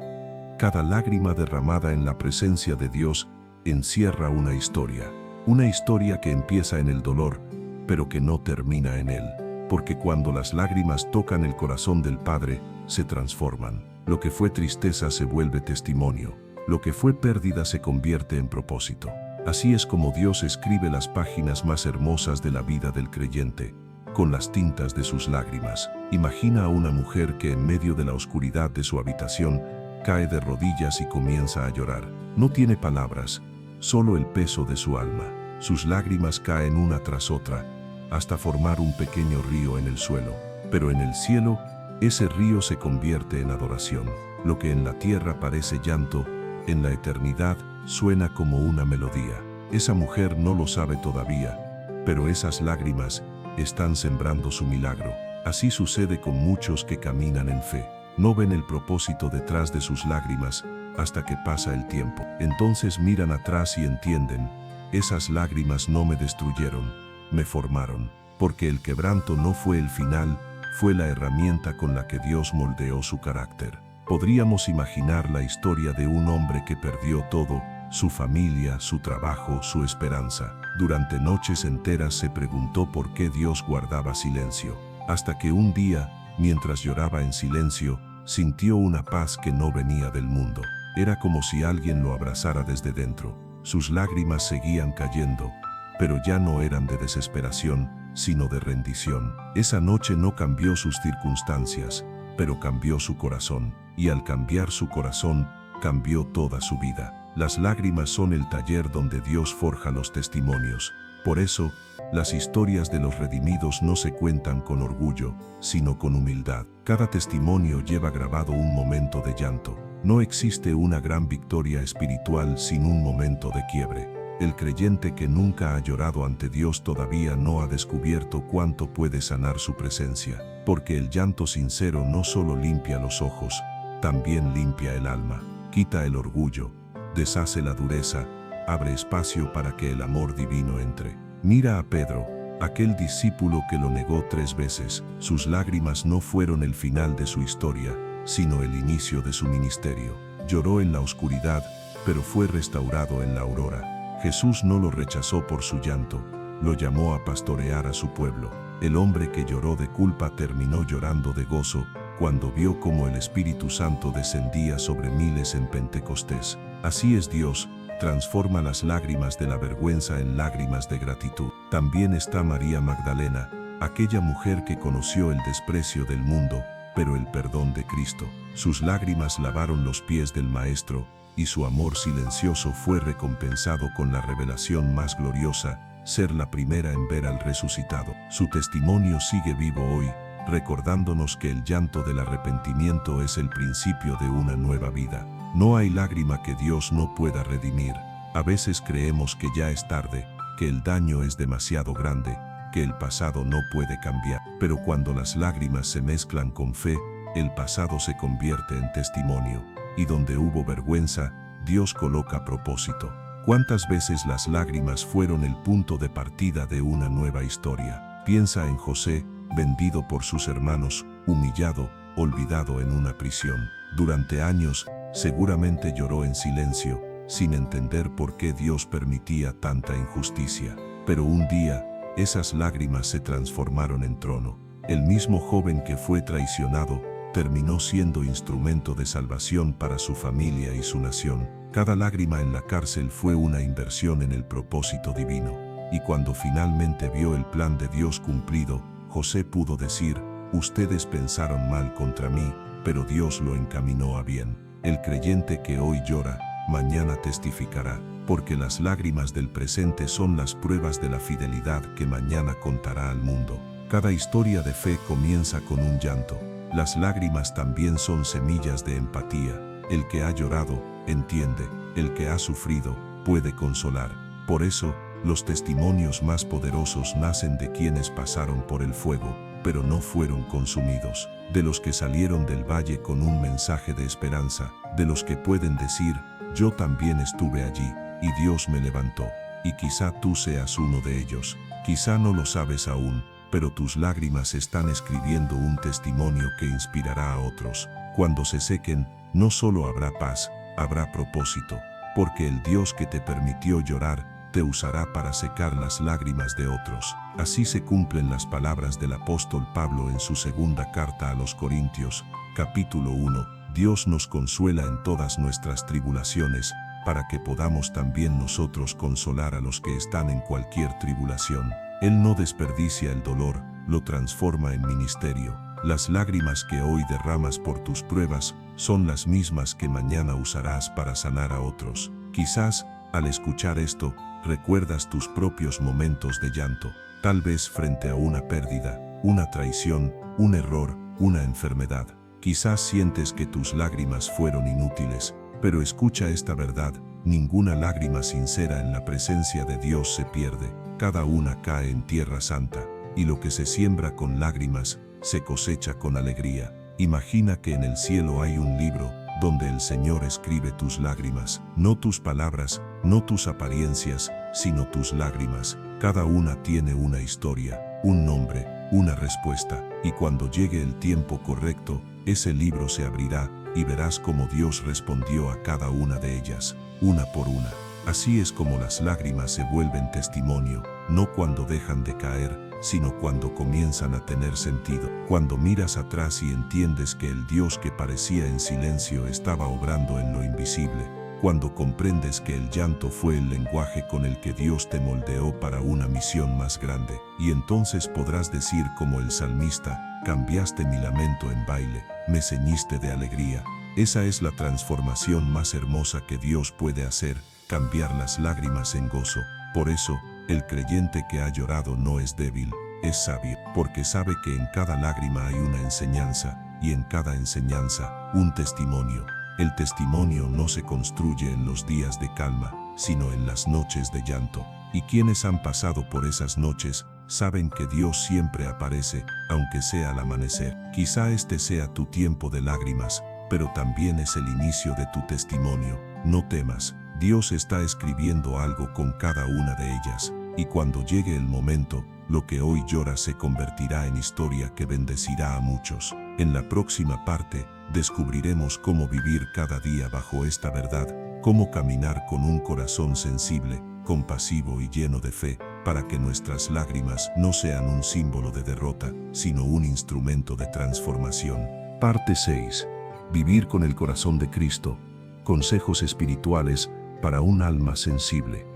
Cada lágrima derramada en la presencia de Dios encierra una historia que empieza en el dolor, pero que no termina en él. Porque cuando las lágrimas tocan el corazón del Padre, se transforman. Lo que fue tristeza se vuelve testimonio, lo que fue pérdida se convierte en propósito. Así es como Dios escribe las páginas más hermosas de la vida del creyente, con las tintas de sus lágrimas. Imagina a una mujer que en medio de la oscuridad de su habitación cae de rodillas y comienza a llorar. No tiene palabras, solo el peso de su alma. Sus lágrimas caen una tras otra, hasta formar un pequeño río en el suelo. Pero en el cielo, ese río se convierte en adoración. Lo que en la tierra parece llanto, en la eternidad suena como una melodía. Esa mujer no lo sabe todavía, pero esas lágrimas están sembrando su milagro. Así sucede con muchos que caminan en fe. No ven el propósito detrás de sus lágrimas hasta que pasa el tiempo. Entonces miran atrás y entienden: esas lágrimas no me destruyeron, me formaron. Porque el quebranto no fue el final, fue la herramienta con la que Dios moldeó su carácter. Podríamos imaginar la historia de un hombre que perdió todo: su familia, su trabajo, su esperanza. Durante noches enteras se preguntó por qué Dios guardaba silencio. Hasta que un día, mientras lloraba en silencio, sintió una paz que no venía del mundo. Era como si alguien lo abrazara desde dentro. Sus lágrimas seguían cayendo, pero ya no eran de desesperación, sino de rendición. Esa noche no cambió sus circunstancias, pero cambió su corazón. Y al cambiar su corazón, cambió toda su vida. Las lágrimas son el taller donde Dios forja los testimonios. Por eso, las historias de los redimidos no se cuentan con orgullo, sino con humildad. Cada testimonio lleva grabado un momento de llanto. No existe una gran victoria espiritual sin un momento de quiebre. El creyente que nunca ha llorado ante Dios todavía no ha descubierto cuánto puede sanar su presencia. Porque el llanto sincero no solo limpia los ojos, también limpia el alma. Quita el orgullo, deshace la dureza, abre espacio para que el amor divino entre. Mira a Pedro, aquel discípulo que lo negó 3 veces. Sus lágrimas no fueron el final de su historia, sino el inicio de su ministerio. Lloró en la oscuridad, pero fue restaurado en la aurora. Jesús no lo rechazó por su llanto, lo llamó a pastorear a su pueblo. El hombre que lloró de culpa terminó llorando de gozo cuando vio cómo el Espíritu Santo descendía sobre miles en Pentecostés. Así es Dios, transforma las lágrimas de la vergüenza en lágrimas de gratitud. También está María Magdalena, aquella mujer que conoció el desprecio del mundo, pero el perdón de Cristo. Sus lágrimas lavaron los pies del Maestro, y su amor silencioso fue recompensado con la revelación más gloriosa, ser la primera en ver al resucitado. Su testimonio sigue vivo hoy, recordándonos que el llanto del arrepentimiento es el principio de una nueva vida. No hay lágrima que Dios no pueda redimir. A veces creemos que ya es tarde, que el daño es demasiado grande, que el pasado no puede cambiar. Pero cuando las lágrimas se mezclan con fe, el pasado se convierte en testimonio. Y donde hubo vergüenza, Dios coloca propósito. ¿Cuántas veces las lágrimas fueron el punto de partida de una nueva historia? Piensa en José, vendido por sus hermanos, humillado, olvidado en una prisión. Durante años, seguramente lloró en silencio, sin entender por qué Dios permitía tanta injusticia. Pero un día, esas lágrimas se transformaron en trono. El mismo joven que fue traicionado, terminó siendo instrumento de salvación para su familia y su nación. Cada lágrima en la cárcel fue una inversión en el propósito divino. Y cuando finalmente vio el plan de Dios cumplido, José pudo decir: ustedes pensaron mal contra mí, pero Dios lo encaminó a bien. El creyente que hoy llora, mañana testificará, porque las lágrimas del presente son las pruebas de la fidelidad que mañana contará al mundo. Cada historia de fe comienza con un llanto. Las lágrimas también son semillas de empatía. El que ha llorado, entiende. El que ha sufrido, puede consolar. Por eso, los testimonios más poderosos nacen de quienes pasaron por el fuego, pero no fueron consumidos. De los que salieron del valle con un mensaje de esperanza. De los que pueden decir: yo también estuve allí, y Dios me levantó. Y quizá tú seas uno de ellos. Quizá no lo sabes aún, pero tus lágrimas están escribiendo un testimonio que inspirará a otros. Cuando se sequen, no solo habrá paz, habrá propósito, porque el Dios que te permitió llorar, te usará para secar las lágrimas de otros. Así se cumplen las palabras del apóstol Pablo en su segunda carta a los Corintios, capítulo 1. Dios nos consuela en todas nuestras tribulaciones, para que podamos también nosotros consolar a los que están en cualquier tribulación. Él no desperdicia el dolor, lo transforma en ministerio. Las lágrimas que hoy derramas por tus pruebas son las mismas que mañana usarás para sanar a otros. Quizás, al escuchar esto, recuerdas tus propios momentos de llanto, tal vez frente a una pérdida, una traición, un error, una enfermedad. Quizás sientes que tus lágrimas fueron inútiles, pero escucha esta verdad: ninguna lágrima sincera en la presencia de Dios se pierde. Cada una cae en tierra santa, y lo que se siembra con lágrimas, se cosecha con alegría. Imagina que en el cielo hay un libro, donde el Señor escribe tus lágrimas, no tus palabras, no tus apariencias, sino tus lágrimas. Cada una tiene una historia, un nombre, una respuesta, y cuando llegue el tiempo correcto, ese libro se abrirá, y verás cómo Dios respondió a cada una de ellas, una por una. Así es como las lágrimas se vuelven testimonio, no cuando dejan de caer, sino cuando comienzan a tener sentido. Cuando miras atrás y entiendes que el Dios que parecía en silencio estaba obrando en lo invisible. Cuando comprendes que el llanto fue el lenguaje con el que Dios te moldeó para una misión más grande. Y entonces podrás decir como el salmista: cambiaste mi lamento en baile, me ceñiste de alegría. Esa es la transformación más hermosa que Dios puede hacer, cambiar las lágrimas en gozo. Por eso, el creyente que ha llorado no es débil, es sabio, porque sabe que en cada lágrima hay una enseñanza, y en cada enseñanza, un testimonio. El testimonio no se construye en los días de calma, sino en las noches de llanto. Y quienes han pasado por esas noches, saben que Dios siempre aparece, aunque sea al amanecer. Quizá este sea tu tiempo de lágrimas, pero también es el inicio de tu testimonio. No temas. Dios está escribiendo algo con cada una de ellas, y cuando llegue el momento, lo que hoy llora se convertirá en historia que bendecirá a muchos. En la próxima parte, descubriremos cómo vivir cada día bajo esta verdad, cómo caminar con un corazón sensible, compasivo y lleno de fe, para que nuestras lágrimas no sean un símbolo de derrota, sino un instrumento de transformación. Parte 6. Vivir con el corazón de Cristo. Consejos espirituales para un alma sensible.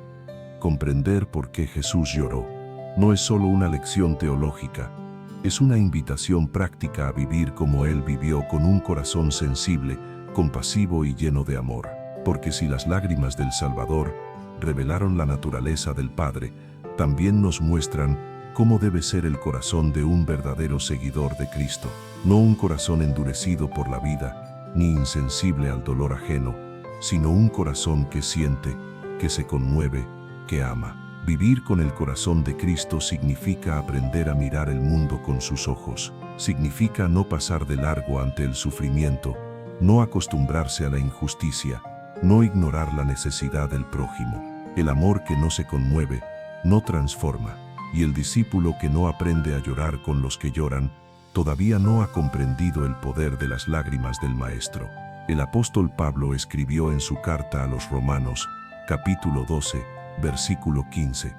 Comprender por qué Jesús lloró no es solo una lección teológica, es una invitación práctica a vivir como Él vivió, con un corazón sensible, compasivo y lleno de amor. Porque si las lágrimas del Salvador revelaron la naturaleza del Padre, también nos muestran cómo debe ser el corazón de un verdadero seguidor de Cristo. No un corazón endurecido por la vida, ni insensible al dolor ajeno, sino un corazón que siente, que se conmueve, que ama. Vivir con el corazón de Cristo significa aprender a mirar el mundo con sus ojos. Significa no pasar de largo ante el sufrimiento, no acostumbrarse a la injusticia, no ignorar la necesidad del prójimo. El amor que no se conmueve, no transforma, y el discípulo que no aprende a llorar con los que lloran, todavía no ha comprendido el poder de las lágrimas del Maestro. El apóstol Pablo escribió en su carta a los Romanos, capítulo 12, versículo 15,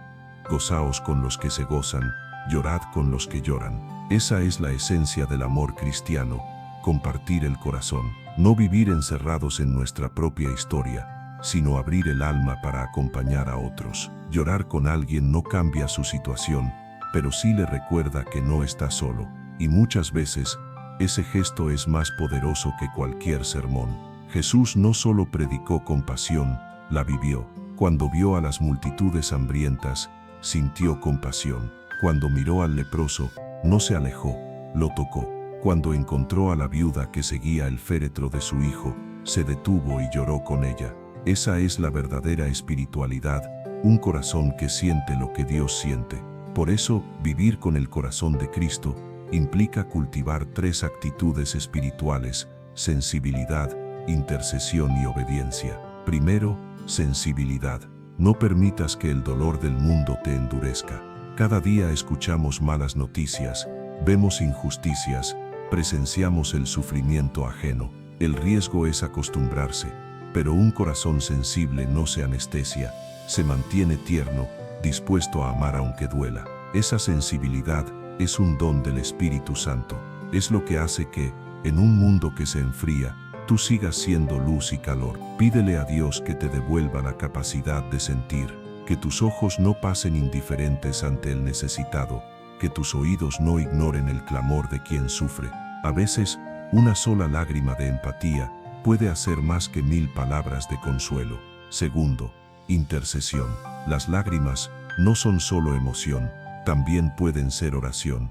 «Gozaos con los que se gozan, llorad con los que lloran». Esa es la esencia del amor cristiano, compartir el corazón, no vivir encerrados en nuestra propia historia, sino abrir el alma para acompañar a otros. Llorar con alguien no cambia su situación, pero sí le recuerda que no está solo, y muchas veces, ese gesto es más poderoso que cualquier sermón. Jesús no solo predicó compasión, la vivió. Cuando vio a las multitudes hambrientas, sintió compasión. Cuando miró al leproso, no se alejó, lo tocó. Cuando encontró a la viuda que seguía el féretro de su hijo, se detuvo y lloró con ella. Esa es la verdadera espiritualidad, un corazón que siente lo que Dios siente. Por eso, vivir con el corazón de Cristo implica cultivar 3 actitudes espirituales: sensibilidad, intercesión y obediencia. Primero, sensibilidad. No permitas que el dolor del mundo te endurezca. Cada día escuchamos malas noticias, vemos injusticias, presenciamos el sufrimiento ajeno. El riesgo es acostumbrarse, pero un corazón sensible no se anestesia, se mantiene tierno, dispuesto a amar aunque duela. Esa sensibilidad es un don del Espíritu Santo. Es lo que hace que, en un mundo que se enfría, tú sigas siendo luz y calor. Pídele a Dios que te devuelva la capacidad de sentir, que tus ojos no pasen indiferentes ante el necesitado, que tus oídos no ignoren el clamor de quien sufre. A veces, una sola lágrima de empatía puede hacer más que 1000 palabras de consuelo. Segundo, intercesión. Las lágrimas no son solo emoción, también pueden ser oración.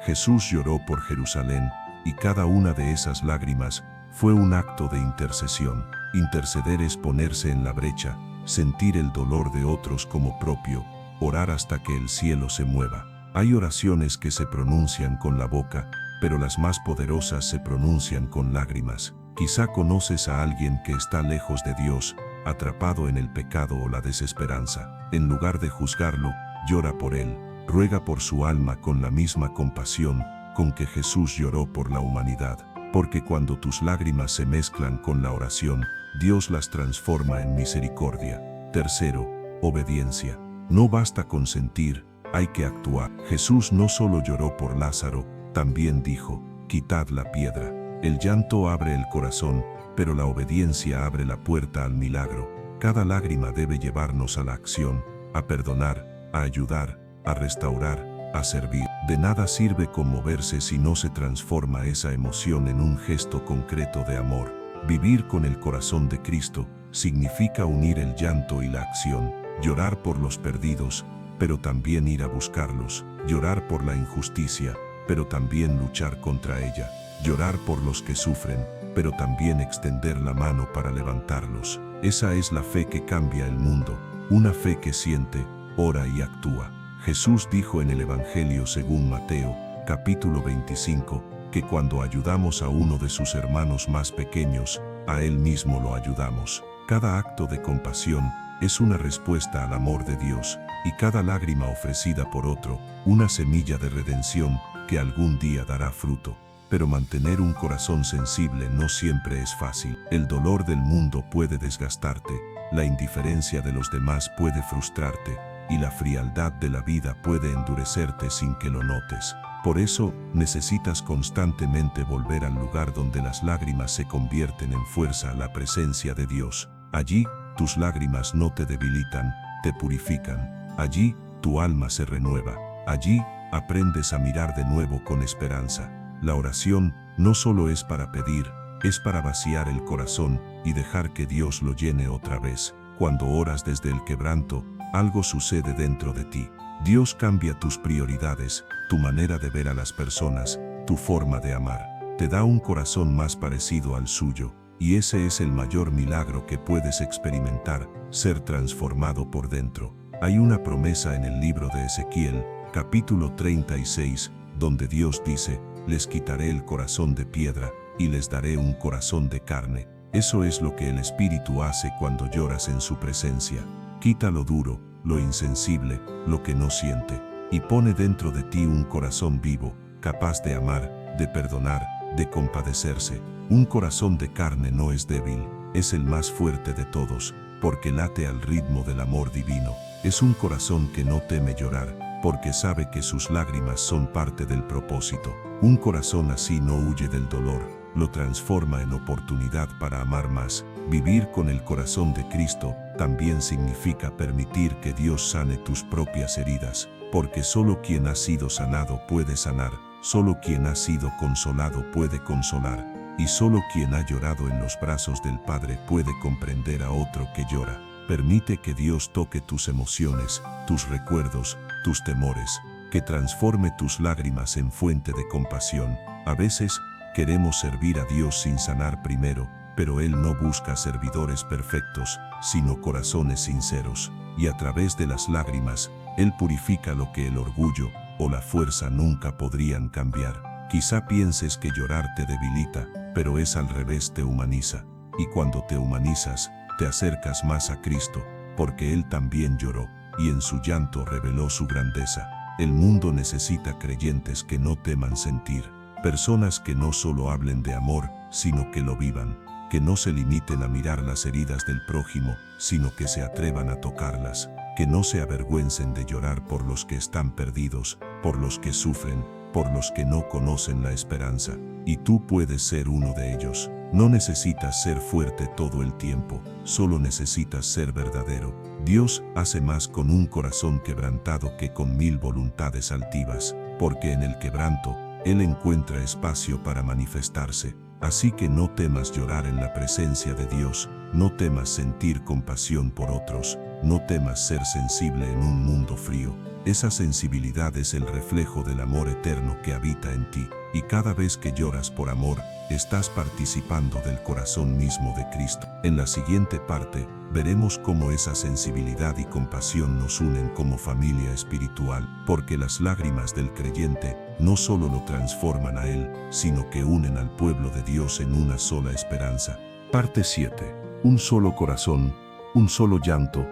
Jesús lloró por Jerusalén, y cada una de esas lágrimas fue un acto de intercesión. Interceder es ponerse en la brecha, sentir el dolor de otros como propio, orar hasta que el cielo se mueva. Hay oraciones que se pronuncian con la boca, pero las más poderosas se pronuncian con lágrimas. Quizá conoces a alguien que está lejos de Dios, atrapado en el pecado o la desesperanza. En lugar de juzgarlo, llora por él, ruega por su alma con la misma compasión con que Jesús lloró por la humanidad. Porque cuando tus lágrimas se mezclan con la oración, Dios las transforma en misericordia. Tercero, obediencia. No basta con sentir, hay que actuar. Jesús no solo lloró por Lázaro, también dijo, quitad la piedra. El llanto abre el corazón, pero la obediencia abre la puerta al milagro. Cada lágrima debe llevarnos a la acción, a perdonar, a ayudar, a restaurar, a servir. De nada sirve conmoverse si no se transforma esa emoción en un gesto concreto de amor. Vivir con el corazón de Cristo significa unir el llanto y la acción, llorar por los perdidos, pero también ir a buscarlos, llorar por la injusticia, pero también luchar contra ella, llorar por los que sufren, pero también extender la mano para levantarlos. Esa es la fe que cambia el mundo, una fe que siente, ora y actúa. Jesús dijo en el Evangelio según Mateo, capítulo 25, que cuando ayudamos a uno de sus hermanos más pequeños, a él mismo lo ayudamos. Cada acto de compasión es una respuesta al amor de Dios, y cada lágrima ofrecida por otro, una semilla de redención que algún día dará fruto. Pero mantener un corazón sensible no siempre es fácil. El dolor del mundo puede desgastarte, la indiferencia de los demás puede frustrarte, y la frialdad de la vida puede endurecerte sin que lo notes. Por eso, necesitas constantemente volver al lugar donde las lágrimas se convierten en fuerza, la presencia de Dios. Allí, tus lágrimas no te debilitan, te purifican. Allí, tu alma se renueva. Allí, aprendes a mirar de nuevo con esperanza. La oración no solo es para pedir, es para vaciar el corazón y dejar que Dios lo llene otra vez. Cuando oras desde el quebranto, algo sucede dentro de ti. Dios cambia tus prioridades, tu manera de ver a las personas, tu forma de amar. Te da un corazón más parecido al suyo, y ese es el mayor milagro que puedes experimentar, ser transformado por dentro. Hay una promesa en el libro de Ezequiel, capítulo 36, donde Dios dice: les quitaré el corazón de piedra y les daré un corazón de carne. Eso es lo que el Espíritu hace cuando lloras en su presencia. Quita lo duro, lo insensible, lo que no siente, y pone dentro de ti un corazón vivo, capaz de amar, de perdonar, de compadecerse. Un corazón de carne no es débil, es el más fuerte de todos, porque late al ritmo del amor divino. Es un corazón que no teme llorar, porque sabe que sus lágrimas son parte del propósito. Un corazón así no huye del dolor, lo transforma en oportunidad para amar más. Vivir con el corazón de Cristo también significa permitir que Dios sane tus propias heridas, porque solo quien ha sido sanado puede sanar, solo quien ha sido consolado puede consolar, y solo quien ha llorado en los brazos del Padre puede comprender a otro que llora. Permite que Dios toque tus emociones, tus recuerdos, tus temores, que transforme tus lágrimas en fuente de compasión. A veces, queremos servir a Dios sin sanar primero, pero Él no busca servidores perfectos, sino corazones sinceros, y a través de las lágrimas, Él purifica lo que el orgullo o la fuerza nunca podrían cambiar. Quizá pienses que llorar te debilita, pero es al revés, te humaniza, y cuando te humanizas, te acercas más a Cristo, porque Él también lloró, y en su llanto reveló su grandeza. El mundo necesita creyentes que no teman sentir, personas que no solo hablen de amor, sino que lo vivan, que no se limiten a mirar las heridas del prójimo, sino que se atrevan a tocarlas, que no se avergüencen de llorar por los que están perdidos, por los que sufren, por los que no conocen la esperanza. Y tú puedes ser uno de ellos. No necesitas ser fuerte todo el tiempo, solo necesitas ser verdadero. Dios hace más con un corazón quebrantado que con 1000 voluntades altivas, porque en el quebranto, Él encuentra espacio para manifestarse. Así que no temas llorar en la presencia de Dios, no temas sentir compasión por otros, no temas ser sensible en un mundo frío. Esa sensibilidad es el reflejo del amor eterno que habita en ti, y cada vez que lloras por amor, estás participando del corazón mismo de Cristo. En la siguiente parte, veremos cómo esa sensibilidad y compasión nos unen como familia espiritual, porque las lágrimas del creyente no solo lo transforman a él, sino que unen al pueblo de Dios en una sola esperanza. Parte 7. Un solo corazón, un solo llanto.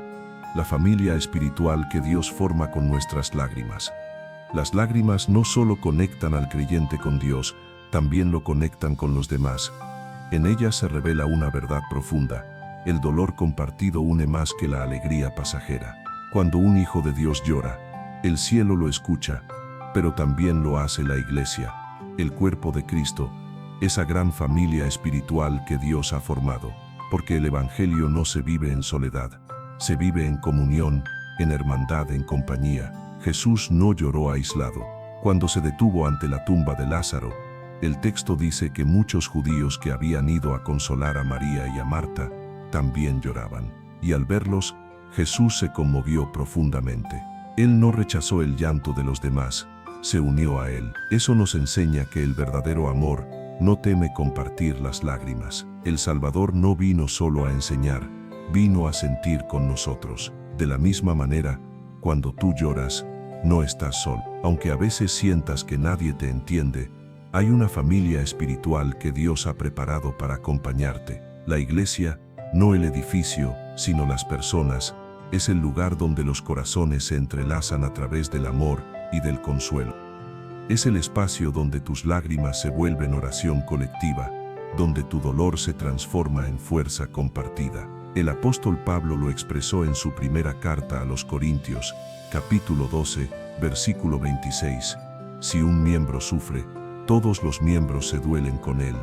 La familia espiritual que Dios forma con nuestras lágrimas. Las lágrimas no solo conectan al creyente con Dios, también lo conectan con los demás. En ellas se revela una verdad profunda. El dolor compartido une más que la alegría pasajera. Cuando un hijo de Dios llora, el cielo lo escucha, pero también lo hace la iglesia, el cuerpo de Cristo, esa gran familia espiritual que Dios ha formado, porque el Evangelio no se vive en soledad, se vive en comunión, en hermandad, en compañía. Jesús no lloró aislado. Cuando se detuvo ante la tumba de Lázaro, el texto dice que muchos judíos que habían ido a consolar a María y a Marta, también lloraban. Y al verlos, Jesús se conmovió profundamente. Él no rechazó el llanto de los demás, se unió a él. Eso nos enseña que el verdadero amor no teme compartir las lágrimas. El Salvador no vino solo a enseñar, vino a sentir con nosotros. De la misma manera, cuando tú lloras, no estás solo. Aunque a veces sientas que nadie te entiende, hay una familia espiritual que Dios ha preparado para acompañarte. La iglesia, no el edificio, sino las personas, es el lugar donde los corazones se entrelazan a través del amor y del consuelo. Es el espacio donde tus lágrimas se vuelven oración colectiva, donde tu dolor se transforma en fuerza compartida. El apóstol Pablo lo expresó en su primera carta a los Corintios, capítulo 12, versículo 26. Si un miembro sufre, todos los miembros se duelen con él,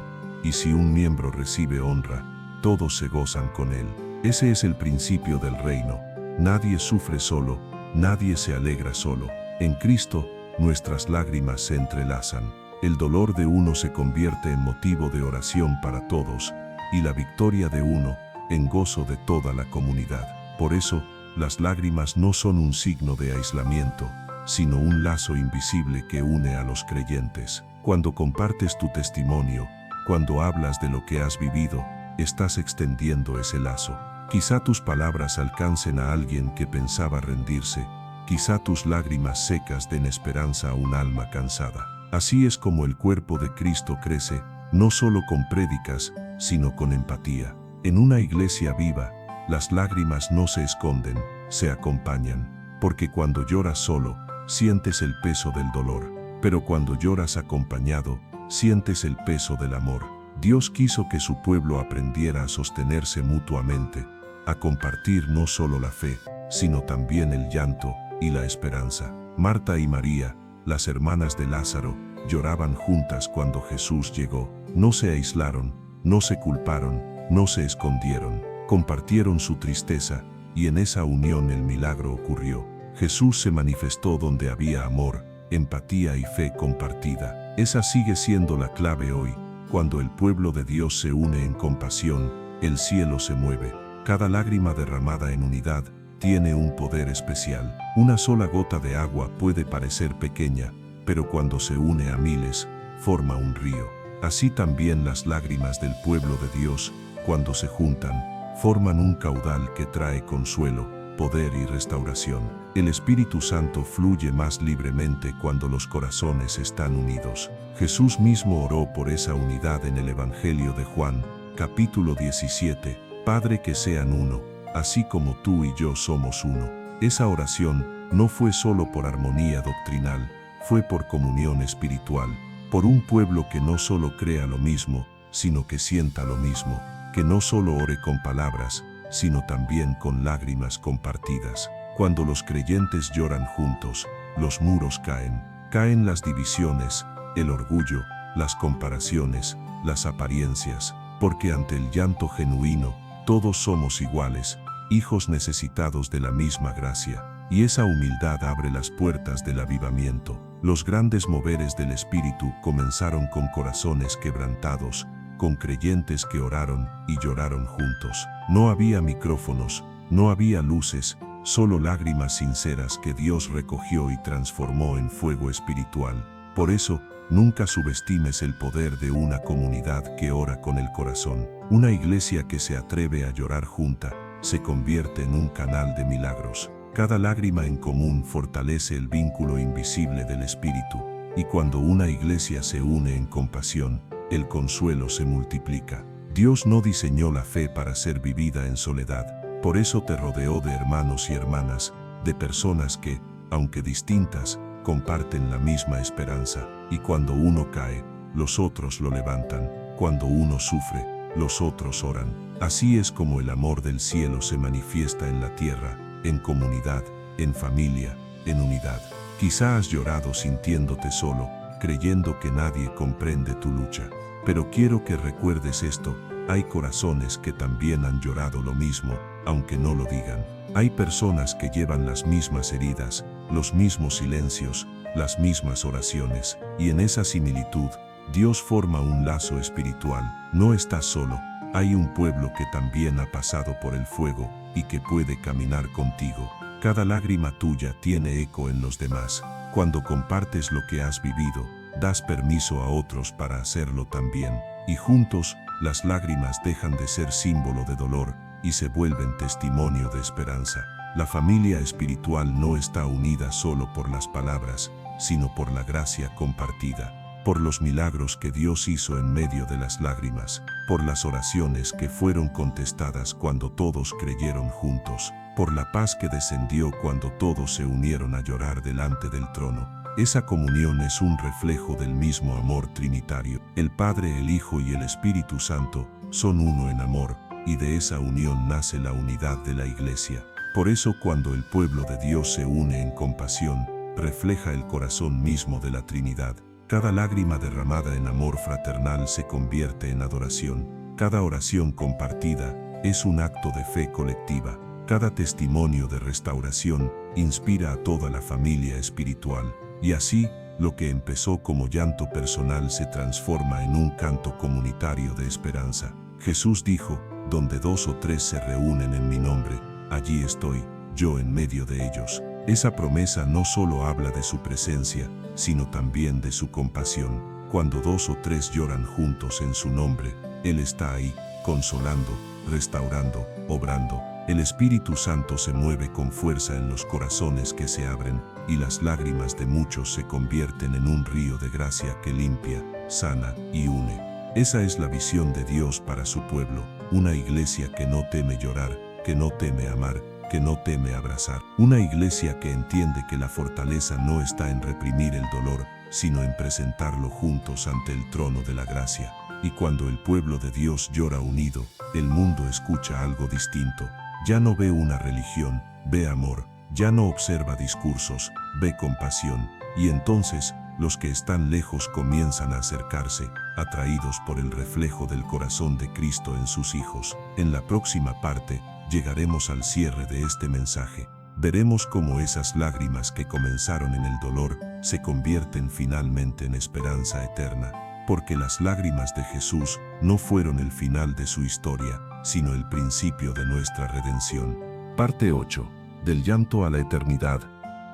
y si un miembro recibe honra, todos se gozan con él. Ese es el principio del reino. Nadie sufre solo, nadie se alegra solo. En Cristo, nuestras lágrimas se entrelazan. El dolor de uno se convierte en motivo de oración para todos, y la victoria de uno, en gozo de toda la comunidad. Por eso, las lágrimas no son un signo de aislamiento, sino un lazo invisible que une a los creyentes. Cuando compartes tu testimonio, cuando hablas de lo que has vivido, estás extendiendo ese lazo. Quizá tus palabras alcancen a alguien que pensaba rendirse, quizá tus lágrimas secas den esperanza a un alma cansada. Así es como el cuerpo de Cristo crece, no solo con prédicas, sino con empatía. En una iglesia viva, las lágrimas no se esconden, se acompañan, porque cuando lloras solo, sientes el peso del dolor, pero cuando lloras acompañado, sientes el peso del amor. Dios quiso que su pueblo aprendiera a sostenerse mutuamente, a compartir no solo la fe, sino también el llanto y la esperanza. Marta y María, las hermanas de Lázaro, lloraban juntas cuando Jesús llegó. No se aislaron, no se culparon, no se escondieron, compartieron su tristeza, y en esa unión el milagro ocurrió. Jesús se manifestó donde había amor, empatía y fe compartida. Esa sigue siendo la clave hoy. Cuando el pueblo de Dios se une en compasión, el cielo se mueve. Cada lágrima derramada en unidad tiene un poder especial. Una sola gota de agua puede parecer pequeña, pero cuando se une a miles, forma un río. Así también las lágrimas del pueblo de Dios, cuando se juntan, forman un caudal que trae consuelo, poder y restauración. El Espíritu Santo fluye más libremente cuando los corazones están unidos. Jesús mismo oró por esa unidad en el Evangelio de Juan, capítulo 17, Padre, que sean uno, así como tú y yo somos uno. Esa oración no fue solo por armonía doctrinal, fue por comunión espiritual, por un pueblo que no solo crea lo mismo, sino que sienta lo mismo, que no solo ore con palabras, sino también con lágrimas compartidas. Cuando los creyentes lloran juntos, los muros caen, caen las divisiones, el orgullo, las comparaciones, las apariencias, porque ante el llanto genuino, todos somos iguales, hijos necesitados de la misma gracia, y esa humildad abre las puertas del avivamiento. Los grandes moveres del Espíritu comenzaron con corazones quebrantados, con creyentes que oraron y lloraron juntos. No había micrófonos, no había luces, solo lágrimas sinceras que Dios recogió y transformó en fuego espiritual. Por eso, nunca subestimes el poder de una comunidad que ora con el corazón. Una iglesia que se atreve a llorar junta, se convierte en un canal de milagros. Cada lágrima en común fortalece el vínculo invisible del Espíritu, y cuando una iglesia se une en compasión, el consuelo se multiplica. Dios no diseñó la fe para ser vivida en soledad, por eso te rodeó de hermanos y hermanas, de personas que, aunque distintas, comparten la misma esperanza, y cuando uno cae, los otros lo levantan, cuando uno sufre, los otros oran. Así es como el amor del cielo se manifiesta en la tierra, en comunidad, en familia, en unidad. Quizá has llorado sintiéndote solo, creyendo que nadie comprende tu lucha. Pero quiero que recuerdes esto, hay corazones que también han llorado lo mismo, aunque no lo digan. Hay personas que llevan las mismas heridas, los mismos silencios, las mismas oraciones, y en esa similitud, Dios forma un lazo espiritual. No estás solo, hay un pueblo que también ha pasado por el fuego y que puede caminar contigo. Cada lágrima tuya tiene eco en los demás. Cuando compartes lo que has vivido, das permiso a otros para hacerlo también, y juntos, las lágrimas dejan de ser símbolo de dolor y se vuelven testimonio de esperanza. La familia espiritual no está unida solo por las palabras, sino por la gracia compartida, por los milagros que Dios hizo en medio de las lágrimas, por las oraciones que fueron contestadas cuando todos creyeron juntos, por la paz que descendió cuando todos se unieron a llorar delante del trono. Esa comunión es un reflejo del mismo amor trinitario. El Padre, el Hijo y el Espíritu Santo son uno en amor, y de esa unión nace la unidad de la Iglesia. Por eso cuando el pueblo de Dios se une en compasión, refleja el corazón mismo de la Trinidad. Cada lágrima derramada en amor fraternal se convierte en adoración. Cada oración compartida es un acto de fe colectiva. Cada testimonio de restauración inspira a toda la familia espiritual, y así, lo que empezó como llanto personal se transforma en un canto comunitario de esperanza. Jesús dijo, donde 2 o 3 se reúnen en mi nombre, allí estoy, yo en medio de ellos. Esa promesa no solo habla de su presencia, sino también de su compasión. Cuando 2 o 3 lloran juntos en su nombre, Él está ahí, consolando, restaurando, obrando. El Espíritu Santo se mueve con fuerza en los corazones que se abren, y las lágrimas de muchos se convierten en un río de gracia que limpia, sana y une. Esa es la visión de Dios para su pueblo, una iglesia que no teme llorar, que no teme amar, que no teme abrazar. Una iglesia que entiende que la fortaleza no está en reprimir el dolor, sino en presentarlo juntos ante el trono de la gracia. Y cuando el pueblo de Dios llora unido, el mundo escucha algo distinto. Ya no ve una religión, ve amor. Ya no observa discursos, ve compasión. Y entonces, los que están lejos comienzan a acercarse, atraídos por el reflejo del corazón de Cristo en sus hijos. En la próxima parte, llegaremos al cierre de este mensaje. Veremos cómo esas lágrimas que comenzaron en el dolor se convierten finalmente en esperanza eterna, porque las lágrimas de Jesús no fueron el final de su historia, sino el principio de nuestra redención. Parte 8. Del llanto a la eternidad,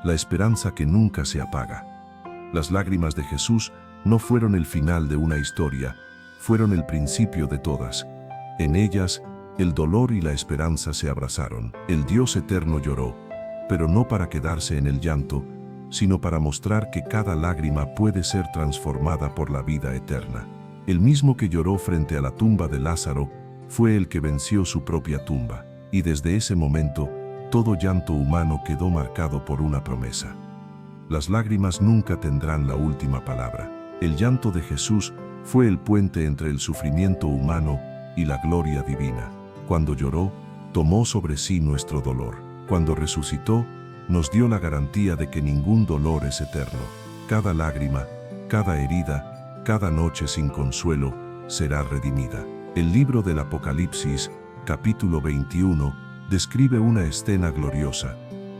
la esperanza que nunca se apaga. Las lágrimas de Jesús no fueron el final de una historia, fueron el principio de todas. En ellas, el dolor y la esperanza se abrazaron. El Dios eterno lloró, pero no para quedarse en el llanto, sino para mostrar que cada lágrima puede ser transformada por la vida eterna. El mismo que lloró frente a la tumba de Lázaro fue el que venció su propia tumba, y desde ese momento, todo llanto humano quedó marcado por una promesa. Las lágrimas nunca tendrán la última palabra. El llanto de Jesús fue el puente entre el sufrimiento humano y la gloria divina. Cuando lloró, tomó sobre sí nuestro dolor. Cuando resucitó, nos dio la garantía de que ningún dolor es eterno. Cada lágrima, cada herida, cada noche sin consuelo, será redimida. El libro del Apocalipsis, capítulo 21, describe una escena gloriosa.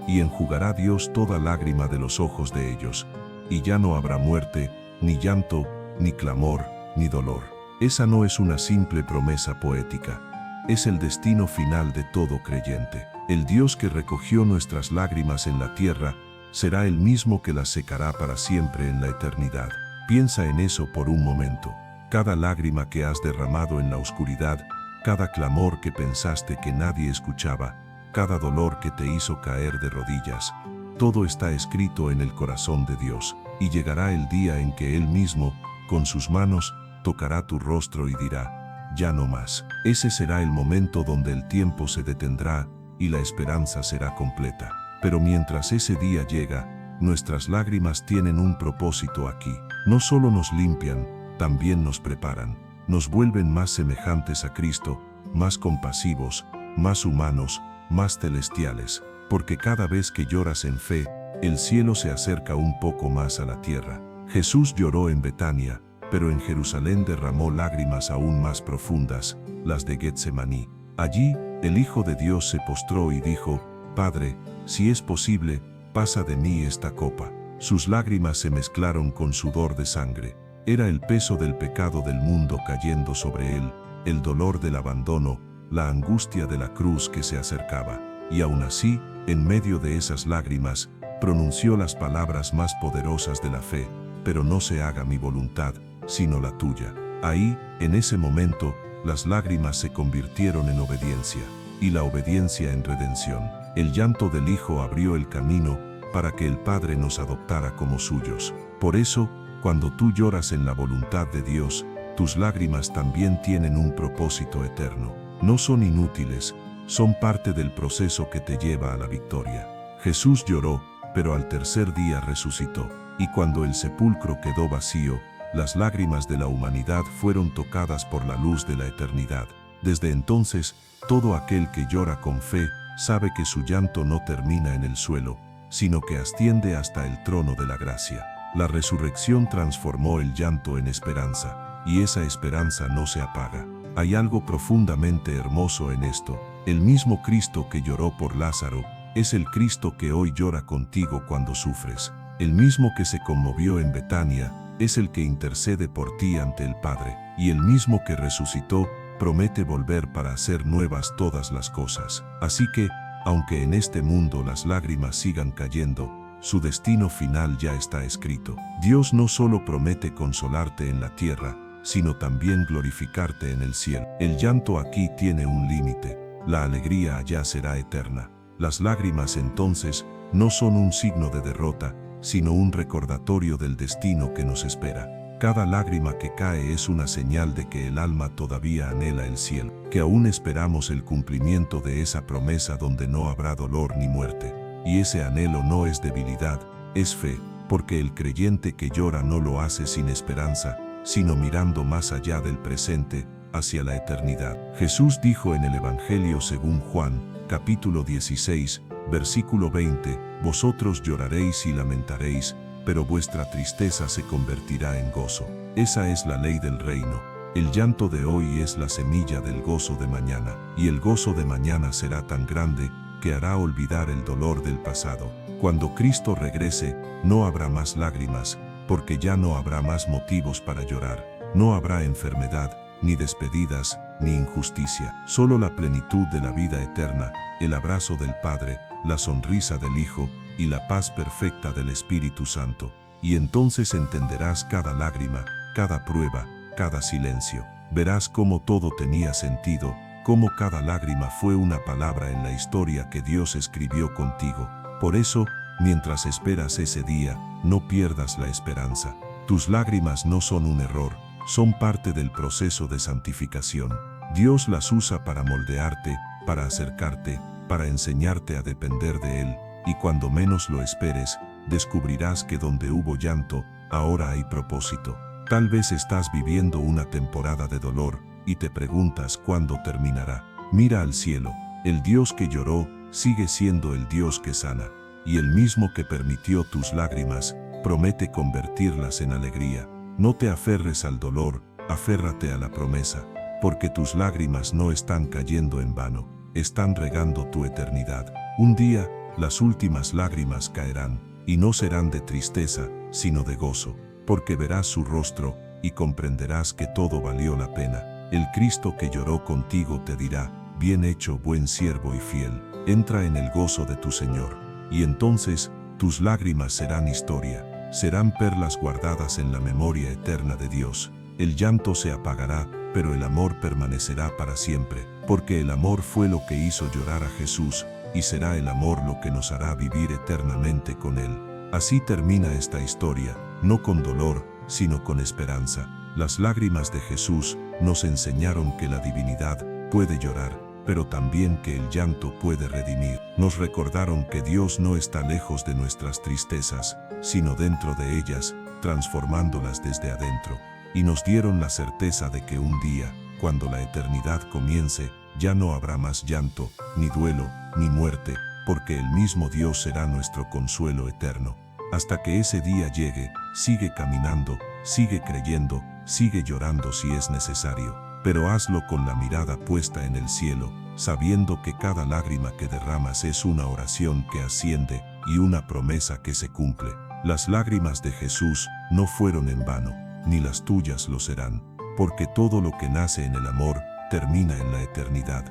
Y enjugará Dios toda lágrima de los ojos de ellos, y ya no habrá muerte, ni llanto, ni clamor, ni dolor. Esa no es una simple promesa poética, es el destino final de todo creyente. El Dios que recogió nuestras lágrimas en la tierra, será el mismo que las secará para siempre en la eternidad. Piensa en eso por un momento. Cada lágrima que has derramado en la oscuridad, cada clamor que pensaste que nadie escuchaba, cada dolor que te hizo caer de rodillas, todo está escrito en el corazón de Dios, y llegará el día en que Él mismo, con sus manos, tocará tu rostro y dirá, ya no más. Ese será el momento donde el tiempo se detendrá y la esperanza será completa. Pero mientras ese día llega, nuestras lágrimas tienen un propósito aquí. No solo nos limpian, también nos preparan, nos vuelven más semejantes a Cristo, más compasivos, más humanos, más celestiales, porque cada vez que lloras en fe, el cielo se acerca un poco más a la tierra. Jesús lloró en Betania, pero en Jerusalén derramó lágrimas aún más profundas, las de Getsemaní. Allí, el Hijo de Dios se postró y dijo, Padre, si es posible, pasa de mí esta copa. Sus lágrimas se mezclaron con sudor de sangre. Era el peso del pecado del mundo cayendo sobre él, el dolor del abandono, la angustia de la cruz que se acercaba. Y aún así, en medio de esas lágrimas, pronunció las palabras más poderosas de la fe, pero no se haga mi voluntad, sino la tuya. Ahí, en ese momento, las lágrimas se convirtieron en obediencia, y la obediencia en redención. El llanto del Hijo abrió el camino para que el Padre nos adoptara como suyos. Por eso, cuando tú lloras en la voluntad de Dios, tus lágrimas también tienen un propósito eterno. No son inútiles, son parte del proceso que te lleva a la victoria. Jesús lloró, pero al tercer día resucitó, y cuando el sepulcro quedó vacío, las lágrimas de la humanidad fueron tocadas por la luz de la eternidad. Desde entonces, todo aquel que llora con fe, sabe que su llanto no termina en el suelo, sino que asciende hasta el trono de la gracia. La resurrección transformó el llanto en esperanza, y esa esperanza no se apaga. Hay algo profundamente hermoso en esto. El mismo Cristo que lloró por Lázaro es el Cristo que hoy llora contigo cuando sufres. El mismo que se conmovió en Betania es el que intercede por ti ante el Padre. Y el mismo que resucitó promete volver para hacer nuevas todas las cosas. Así que, aunque en este mundo las lágrimas sigan cayendo, su destino final ya está escrito. Dios no solo promete consolarte en la tierra, sino también glorificarte en el cielo. El llanto aquí tiene un límite, la alegría allá será eterna. Las lágrimas entonces no son un signo de derrota, sino un recordatorio del destino que nos espera. Cada lágrima que cae es una señal de que el alma todavía anhela el cielo, que aún esperamos el cumplimiento de esa promesa donde no habrá dolor ni muerte. Y ese anhelo no es debilidad, es fe, porque el creyente que llora no lo hace sin esperanza, sino mirando más allá del presente, hacia la eternidad. Jesús dijo en el Evangelio según Juan, capítulo 16, versículo 20, «Vosotros lloraréis y lamentaréis, pero vuestra tristeza se convertirá en gozo». Esa es la ley del reino. El llanto de hoy es la semilla del gozo de mañana, y el gozo de mañana será tan grande que hará olvidar el dolor del pasado. Cuando Cristo regrese, no habrá más lágrimas, porque ya no habrá más motivos para llorar. No habrá enfermedad, ni despedidas, ni injusticia. Solo la plenitud de la vida eterna, el abrazo del Padre, la sonrisa del Hijo y la paz perfecta del Espíritu Santo. Y entonces entenderás cada lágrima, cada prueba, cada silencio. Verás cómo todo tenía sentido, cómo cada lágrima fue una palabra en la historia que Dios escribió contigo. Por eso, mientras esperas ese día, no pierdas la esperanza. Tus lágrimas no son un error, son parte del proceso de santificación. Dios las usa para moldearte, para acercarte, para enseñarte a depender de Él, y cuando menos lo esperes, descubrirás que donde hubo llanto, ahora hay propósito. Tal vez estás viviendo una temporada de dolor, y te preguntas cuándo terminará. Mira al cielo, el Dios que lloró, sigue siendo el Dios que sana, y el mismo que permitió tus lágrimas, promete convertirlas en alegría. No te aferres al dolor, aférrate a la promesa, porque tus lágrimas no están cayendo en vano, están regando tu eternidad. Un día, las últimas lágrimas caerán, y no serán de tristeza, sino de gozo, porque verás su rostro, y comprenderás que todo valió la pena. El Cristo que lloró contigo te dirá, «Bien hecho, buen siervo y fiel, entra en el gozo de tu Señor». Y entonces, tus lágrimas serán historia, serán perlas guardadas en la memoria eterna de Dios. El llanto se apagará, pero el amor permanecerá para siempre, porque el amor fue lo que hizo llorar a Jesús, y será el amor lo que nos hará vivir eternamente con Él. Así termina esta historia, no con dolor, sino con esperanza. Las lágrimas de Jesús nos enseñaron que la divinidad puede llorar, pero también que el llanto puede redimir. Nos recordaron que Dios no está lejos de nuestras tristezas, sino dentro de ellas, transformándolas desde adentro. Y nos dieron la certeza de que un día, cuando la eternidad comience, ya no habrá más llanto, ni duelo, ni muerte, porque el mismo Dios será nuestro consuelo eterno. Hasta que ese día llegue, sigue caminando, sigue creyendo, sigue llorando si es necesario, pero hazlo con la mirada puesta en el cielo, sabiendo que cada lágrima que derramas es una oración que asciende y una promesa que se cumple. Las lágrimas de Jesús no fueron en vano, ni las tuyas lo serán, porque todo lo que nace en el amor termina en la eternidad.